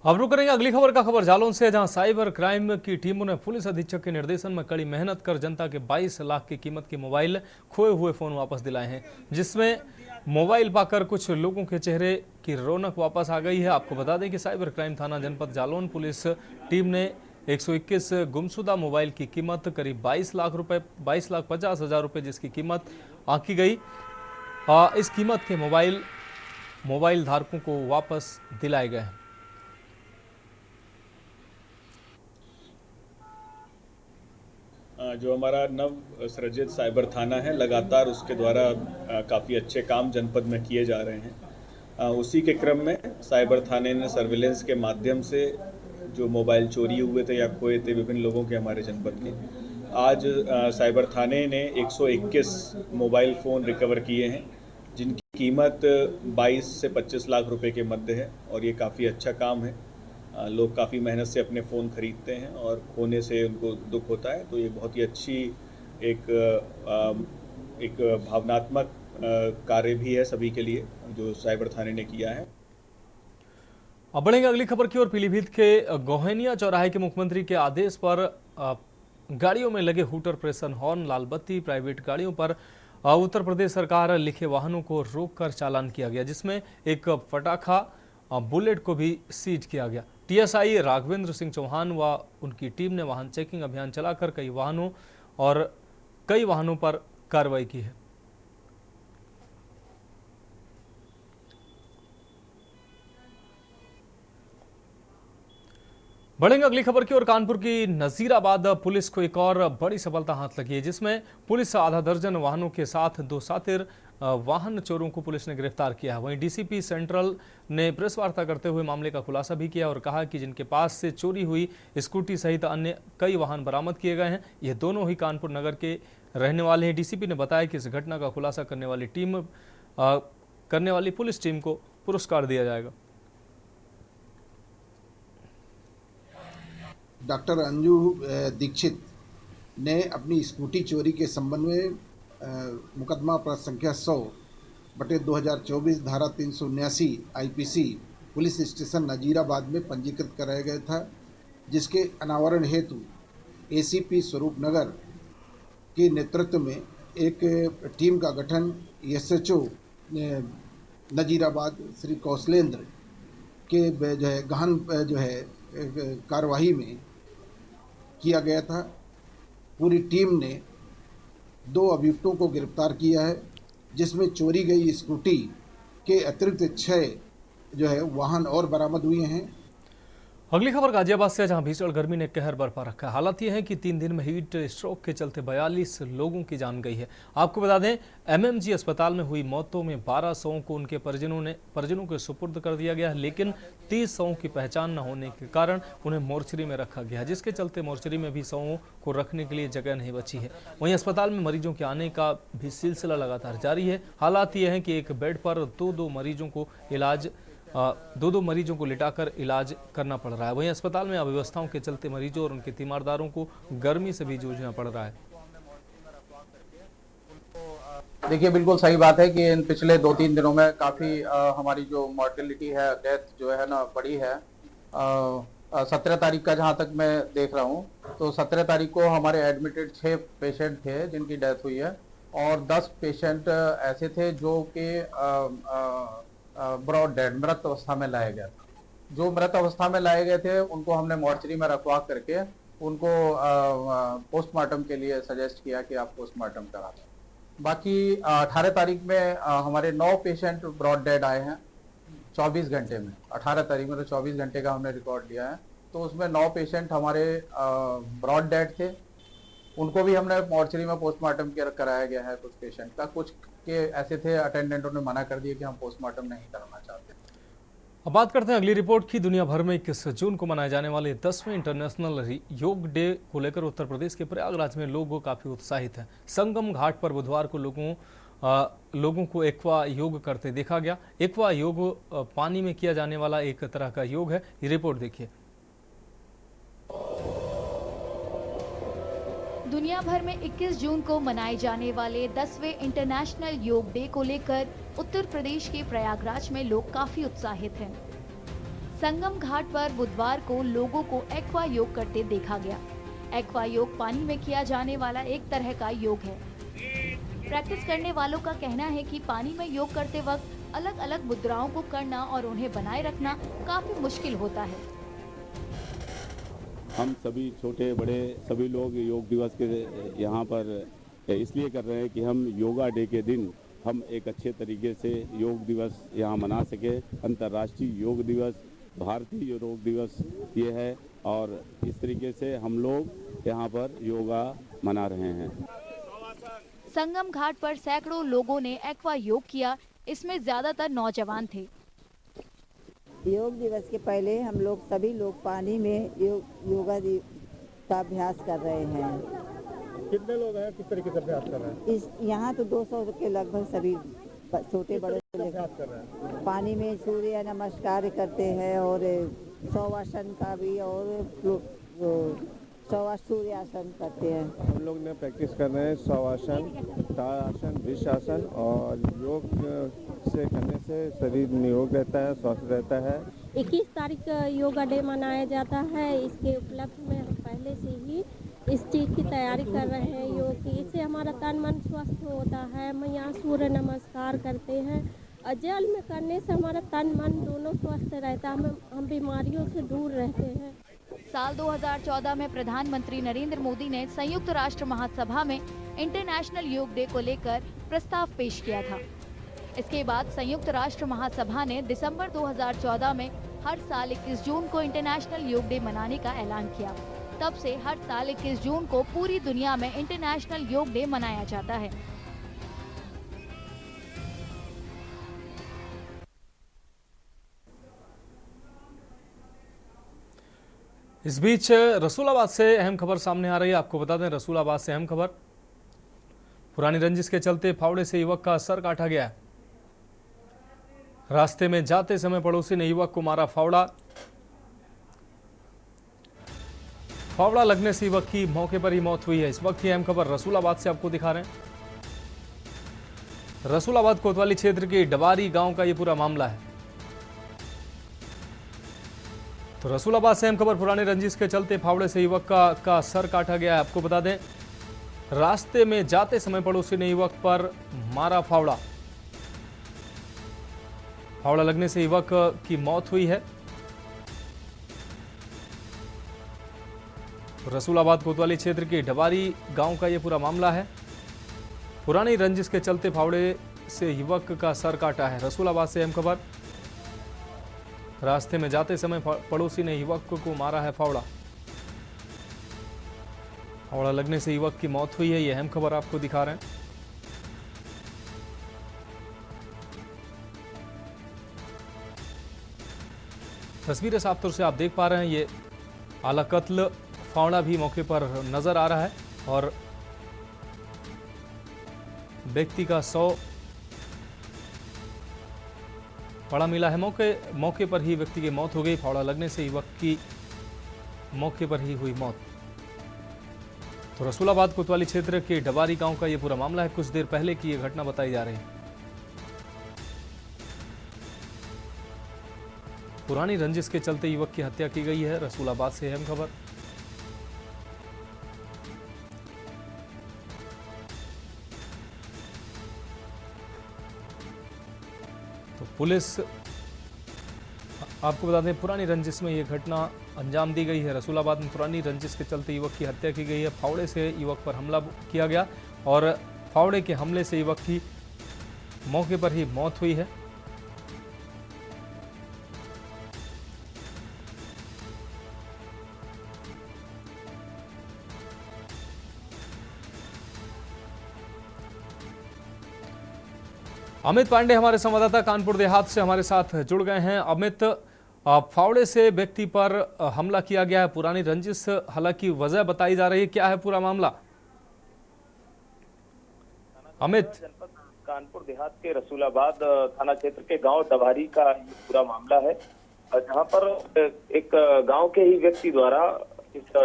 अब रुक करेंगे अगली खबर का। खबर जालौन से, जहां साइबर क्राइम की टीमों ने पुलिस अधीक्षक के निर्देशन में कड़ी मेहनत कर जनता के 22 लाख की कीमत के मोबाइल, खोए हुए फोन वापस दिलाए हैं, जिसमें मोबाइल पाकर कुछ लोगों के चेहरे की रौनक वापस आ गई है। आपको बता दें कि साइबर क्राइम थाना जनपद जालौन पुलिस टीम ने 121 गुमशुदा मोबाइल की कीमत करीब 22 लाख रुपए, 22,50,000 रुपए जिसकी कीमत आंकी गई। इस कीमत के मोबाइल धारकों को वापस दिलाए गए हैं। जो हमारा नव सृजित साइबर थाना है, लगातार उसके द्वारा काफ़ी अच्छे काम जनपद में किए जा रहे हैं। उसी के क्रम में साइबर थाने ने सर्विलेंस के माध्यम से जो मोबाइल चोरी हुए थे या खोए थे विभिन्न लोगों के हमारे जनपद के, आज साइबर थाने ने 121 मोबाइल फ़ोन रिकवर किए हैं, जिनकी कीमत 22 से 25 लाख रुपए के मध्य है। और ये काफ़ी अच्छा काम है। लोग काफ़ी मेहनत से अपने फ़ोन खरीदते हैं और खोने से उनको दुख होता है, तो ये बहुत ही अच्छी एक भावनात्मक कार्य भी है सभी के लिए जो साइबर थाने ने किया है। अब बढ़ेंगे अगली खबर की ओर। पीलीभीत के गोहनिया चौराहे के मुख्यमंत्री के आदेश पर गाड़ियों में लगे हूटर, प्रेशर हॉर्न, लाल बत्ती, प्राइवेट गाड़ियों पर उत्तर प्रदेश सरकार लिखे वाहनों को रोककर चालान किया गया, जिसमें एक पटाखा बुलेट को भी सीज किया गया। टीएसआई राघवेंद्र सिंह चौहान व उनकी टीम ने वाहन चेकिंग अभियान चलाकर कई वाहनों पर कार्रवाई की है। बढ़ेंगे अगली खबर की ओर। कानपुर की नजीराबाद पुलिस को एक और बड़ी सफलता हाथ लगी है, जिसमें पुलिस आधा दर्जन वाहनों के साथ 2 शातिर वाहन चोरों को पुलिस ने गिरफ्तार किया है। वहीं डीसीपी सेंट्रल ने प्रेस वार्ता करते हुए मामले का खुलासा भी किया और कहा कि जिनके पास से चोरी हुई स्कूटी सहित अन्य कई वाहन बरामद किए गए हैं, ये दोनों ही कानपुर नगर के रहने वाले हैं। डीसीपी ने बताया कि इस घटना का खुलासा करने वाली पुलिस टीम को पुरस्कार दिया जाएगा। डॉक्टर अंजू दीक्षित ने अपनी स्कूटी चोरी के संबंध में मुकदमा प्रत संख्या 100/2024 धारा 379 आईपीसी पुलिस स्टेशन नजीराबाद में पंजीकृत कराया गया था, जिसके अनावरण हेतु एसीपी स्वरूप नगर के नेतृत्व में एक टीम का गठन एसएचओ नजीराबाद श्री कौशलेंद्र के जो है गहन कार्यवाही में किया गया था। पूरी टीम ने 2 अभियुक्तों को गिरफ्तार किया है, जिसमें चोरी गई स्कूटी के अतिरिक्त 6 वाहन और बरामद हुए हैं। अगली खबर गाजियाबाद से, जहां भीषण गर्मी ने कहर बरपा रखा है। हालात यह है कि 3 दिन में हीट स्ट्रोक के चलते 42 लोगों की जान गई है। आपको बता दें, एमएमजी अस्पताल में हुई मौतों में 12 शवों को उनके परिजनों के सुपुर्द कर दिया गया है, लेकिन 30 शवों की पहचान न होने के कारण उन्हें मोर्चरी में रखा गया है, जिसके चलते मोर्चरी में भी शवों को रखने के लिए जगह नहीं बची है। वहीं अस्पताल में मरीजों के आने का भी सिलसिला लगातार जारी है। हालात ये है कि एक बेड पर 2-2 मरीजों को लिटाकर इलाज करना पड़ रहा है। वहीं अस्पताल में अव्यवस्थाओं के चलते मरीजों और उनके तीमारदारों को गर्मी से भी जूझना पड़ रहा है। देखिए, बिल्कुल सही बात है कि इन पिछले 2-3 दिनों में काफ़ी हमारी जो मॉर्टेलिटी है, डेथ जो है ना, बढ़ी है। 17 तारीख का जहां तक मैं देख रहा हूं, तो 17 तारीख को हमारे एडमिटेड 6 पेशेंट थे जिनकी डेथ हुई है, और 10 पेशेंट ऐसे थे जो कि ब्रॉड डेड मृत अवस्था में लाया गया था। जो मृत अवस्था में लाए गए थे उनको हमने मॉर्चरी में रखवा करके उनको पोस्टमार्टम के लिए सजेस्ट किया कि आप पोस्टमार्टम करा दें। बाकी 18 तारीख में हमारे 9 पेशेंट ब्रॉड डेड आए हैं 24 घंटे में। 18 तारीख में तो 24 घंटे का हमने रिकॉर्ड लिया है, तो उसमें 9 पेशेंट हमारे ब्रॉड डेड थे, उनको भी हमने मॉर्चरी में पोस्टमार्टम कराया गया है। कुछ पेशेंट का कुछ के ऐसे थे, अटेंडेंटों ने मना कर दिया कि हम पोस्टमार्टम नहीं कराना चाहते। अब बात करते हैं अगली रिपोर्ट की। दुनिया भर में 21 जून को मनाए जाने वाले 10वें इंटरनेशनल योग डे को लेकर उत्तर प्रदेश के प्रयागराज में लोग काफी उत्साहित हैं। संगम घाट पर बुधवार को लोगों को एक्वा योग करते देखा गया। एक्वा योग पानी में किया जाने वाला एक तरह का योग है। ये रिपोर्ट देखिए। दुनिया भर में 21 जून को मनाए जाने वाले 10वें इंटरनेशनल योग डे को लेकर उत्तर प्रदेश के प्रयागराज में लोग काफी उत्साहित हैं। संगम घाट पर बुधवार को लोगों को एक्वा योग करते देखा गया। एक्वा योग पानी में किया जाने वाला एक तरह का योग है। प्रैक्टिस करने वालों का कहना है कि पानी में योग करते वक्त अलग अलग मुद्राओं को करना और उन्हें बनाए रखना काफी मुश्किल होता है। हम सभी छोटे बड़े सभी लोग योग दिवस के यहाँ पर इसलिए कर रहे हैं कि हम योगा डे के दिन हम एक अच्छे तरीके से योग दिवस यहाँ मना सके। अंतर्राष्ट्रीय योग दिवस, भारतीय योग दिवस ये है, और इस तरीके से हम लोग यहाँ पर योगा मना रहे हैं। संगम घाट पर सैकड़ों लोगों ने एक्वा योग किया। इसमें ज्यादातर नौजवान थे। योग दिवस के पहले हम लोग सभी लोग पानी में योगा का अभ्यास कर रहे हैं। कितने लोग हैं, किस तरीके से अभ्यास कर रहे हैं? यहाँ तो 200 के लगभग सभी छोटे बड़े अभ्यास कर रहे हैं। पानी में सूर्य नमस्कार करते हैं और शवासन का भी, और सूर्यासन करते हैं। हम लोग ने प्रैक्टिस कर रहे हैं शवासन, ताड़ासन, वृषासन, और योग से करने से शरीर निरोग रहता है, स्वस्थ रहता है। 21 तारीख योगा डे मनाया जाता है। इसके उपलक्ष्य में हम पहले से ही इस चीज़ की तैयारी कर रहे हैं योग की। इससे हमारा तन मन स्वस्थ होता है। हम यहाँ सूर्य नमस्कार करते हैं और जल में करने से हमारा तन मन दोनों स्वस्थ रहता है। हम बीमारियों से दूर रहते हैं। साल 2014 में प्रधानमंत्री नरेंद्र मोदी ने संयुक्त राष्ट्र महासभा में इंटरनेशनल योग डे को लेकर प्रस्ताव पेश किया था। इसके बाद संयुक्त राष्ट्र महासभा ने दिसंबर 2014 में हर साल 21 जून को इंटरनेशनल योग डे मनाने का ऐलान किया। तब से हर साल 21 जून को पूरी दुनिया में इंटरनेशनल योग डे मनाया जाता है। इस बीच रसूलाबाद से अहम खबर सामने आ रही है। आपको बता दें, रसूलाबाद से अहम खबर। पुरानी रंजिश के चलते फावड़े से युवक का सर काटा गया। रास्ते में जाते समय पड़ोसी ने युवक को मारा फावड़ा। फावड़ा लगने से युवक की मौके पर ही मौत हुई है। इस वक्त की अहम खबर रसूलाबाद से आपको दिखा रहे हैं। रसूलाबाद कोतवाली क्षेत्र के डबारी गांव का यह पूरा मामला है। तो रसूलाबाद से अहम खबर, पुरानी रंजिश के चलते फावड़े से युवक का सर काटा गया है। आपको बता दें, रास्ते में जाते समय पड़ोसी ने युवक पर मारा फावड़ा। फावड़ा लगने से युवक की मौत हुई है। रसूलाबाद कोतवाली क्षेत्र के डबारी गांव का यह पूरा मामला है। पुरानी रंजिश के चलते फावड़े से युवक का सर काटा है। रसूलाबाद से अहम खबर, रास्ते में जाते समय पड़ोसी ने युवक को मारा है फावड़ा। फावड़ा लगने से युवक की मौत हुई है। यह अहम खबर आपको दिखा रहे हैं। तस्वीरें साफ तौर से आप देख पा रहे हैं। ये आला कत्ल फावड़ा भी मौके पर नजर आ रहा है और व्यक्ति का 100 फावड़ा मिला है। मौके पर ही व्यक्ति की मौत हो गई। फावड़ा लगने से युवक की मौके पर ही हुई मौत। तो रसूलाबाद कोतवाली क्षेत्र के डबारी गांव का यह पूरा मामला है। कुछ देर पहले की यह घटना बताई जा रही है। पुरानी रंजिश के चलते युवक की हत्या की गई है। रसूलाबाद से अहम खबर। तो पुलिस, आपको बता दें, पुरानी रंजिश में यह घटना अंजाम दी गई है। रसूलाबाद में पुरानी रंजिश के चलते युवक की हत्या की गई है। फावड़े से युवक पर हमला किया गया और फावड़े के हमले से युवक की मौके पर ही मौत हुई है। अमित पांडे हमारे संवाददाता कानपुर देहात से हमारे साथ जुड़ गए हैं। अमित, फावड़े से व्यक्ति पर हमला किया गया है, पुरानी रंजिश हालांकि वजह बताई जा रही है, क्या है पूरा मामला? अमित, कानपुर देहात के रसूलाबाद थाना क्षेत्र के गांव डबारी का ये पूरा मामला है, जहां पर एक गांव के ही व्यक्ति द्वारा इस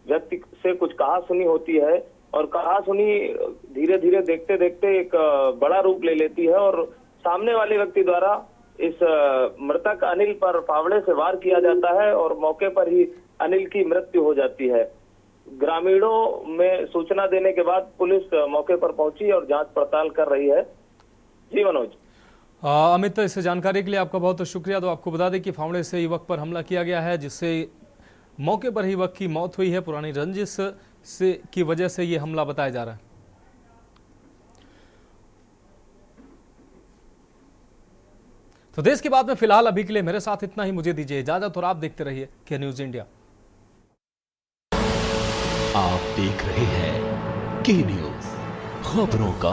व्यक्ति से कुछ कहासुनी होती है और कहासुनी धीरे धीरे देखते देखते एक बड़ा रूप ले लेती है और सामने वाले व्यक्ति द्वारा इस मृतक अनिल पर फावड़े से वार किया जाता है और मौके पर ही अनिल की मृत्यु हो जाती है। ग्रामीणों में सूचना देने के बाद पुलिस मौके पर पहुंची और जांच पड़ताल कर रही है। जी मनोज। अमित, इस जानकारी के लिए आपका बहुत शुक्रिया। तो आपको बता दें कि फावड़े से युवक पर हमला किया गया है, जिससे मौके पर ही युवक की मौत हुई है। पुरानी रंजिश से की वजह से ये हमला बताया जा रहा है। तो देश की बात में फिलहाल अभी के लिए मेरे साथ इतना ही। मुझे दीजिए इजाजत और आप देखते रहिए के न्यूज इंडिया। आप देख रहे हैं के न्यूज, खबरों का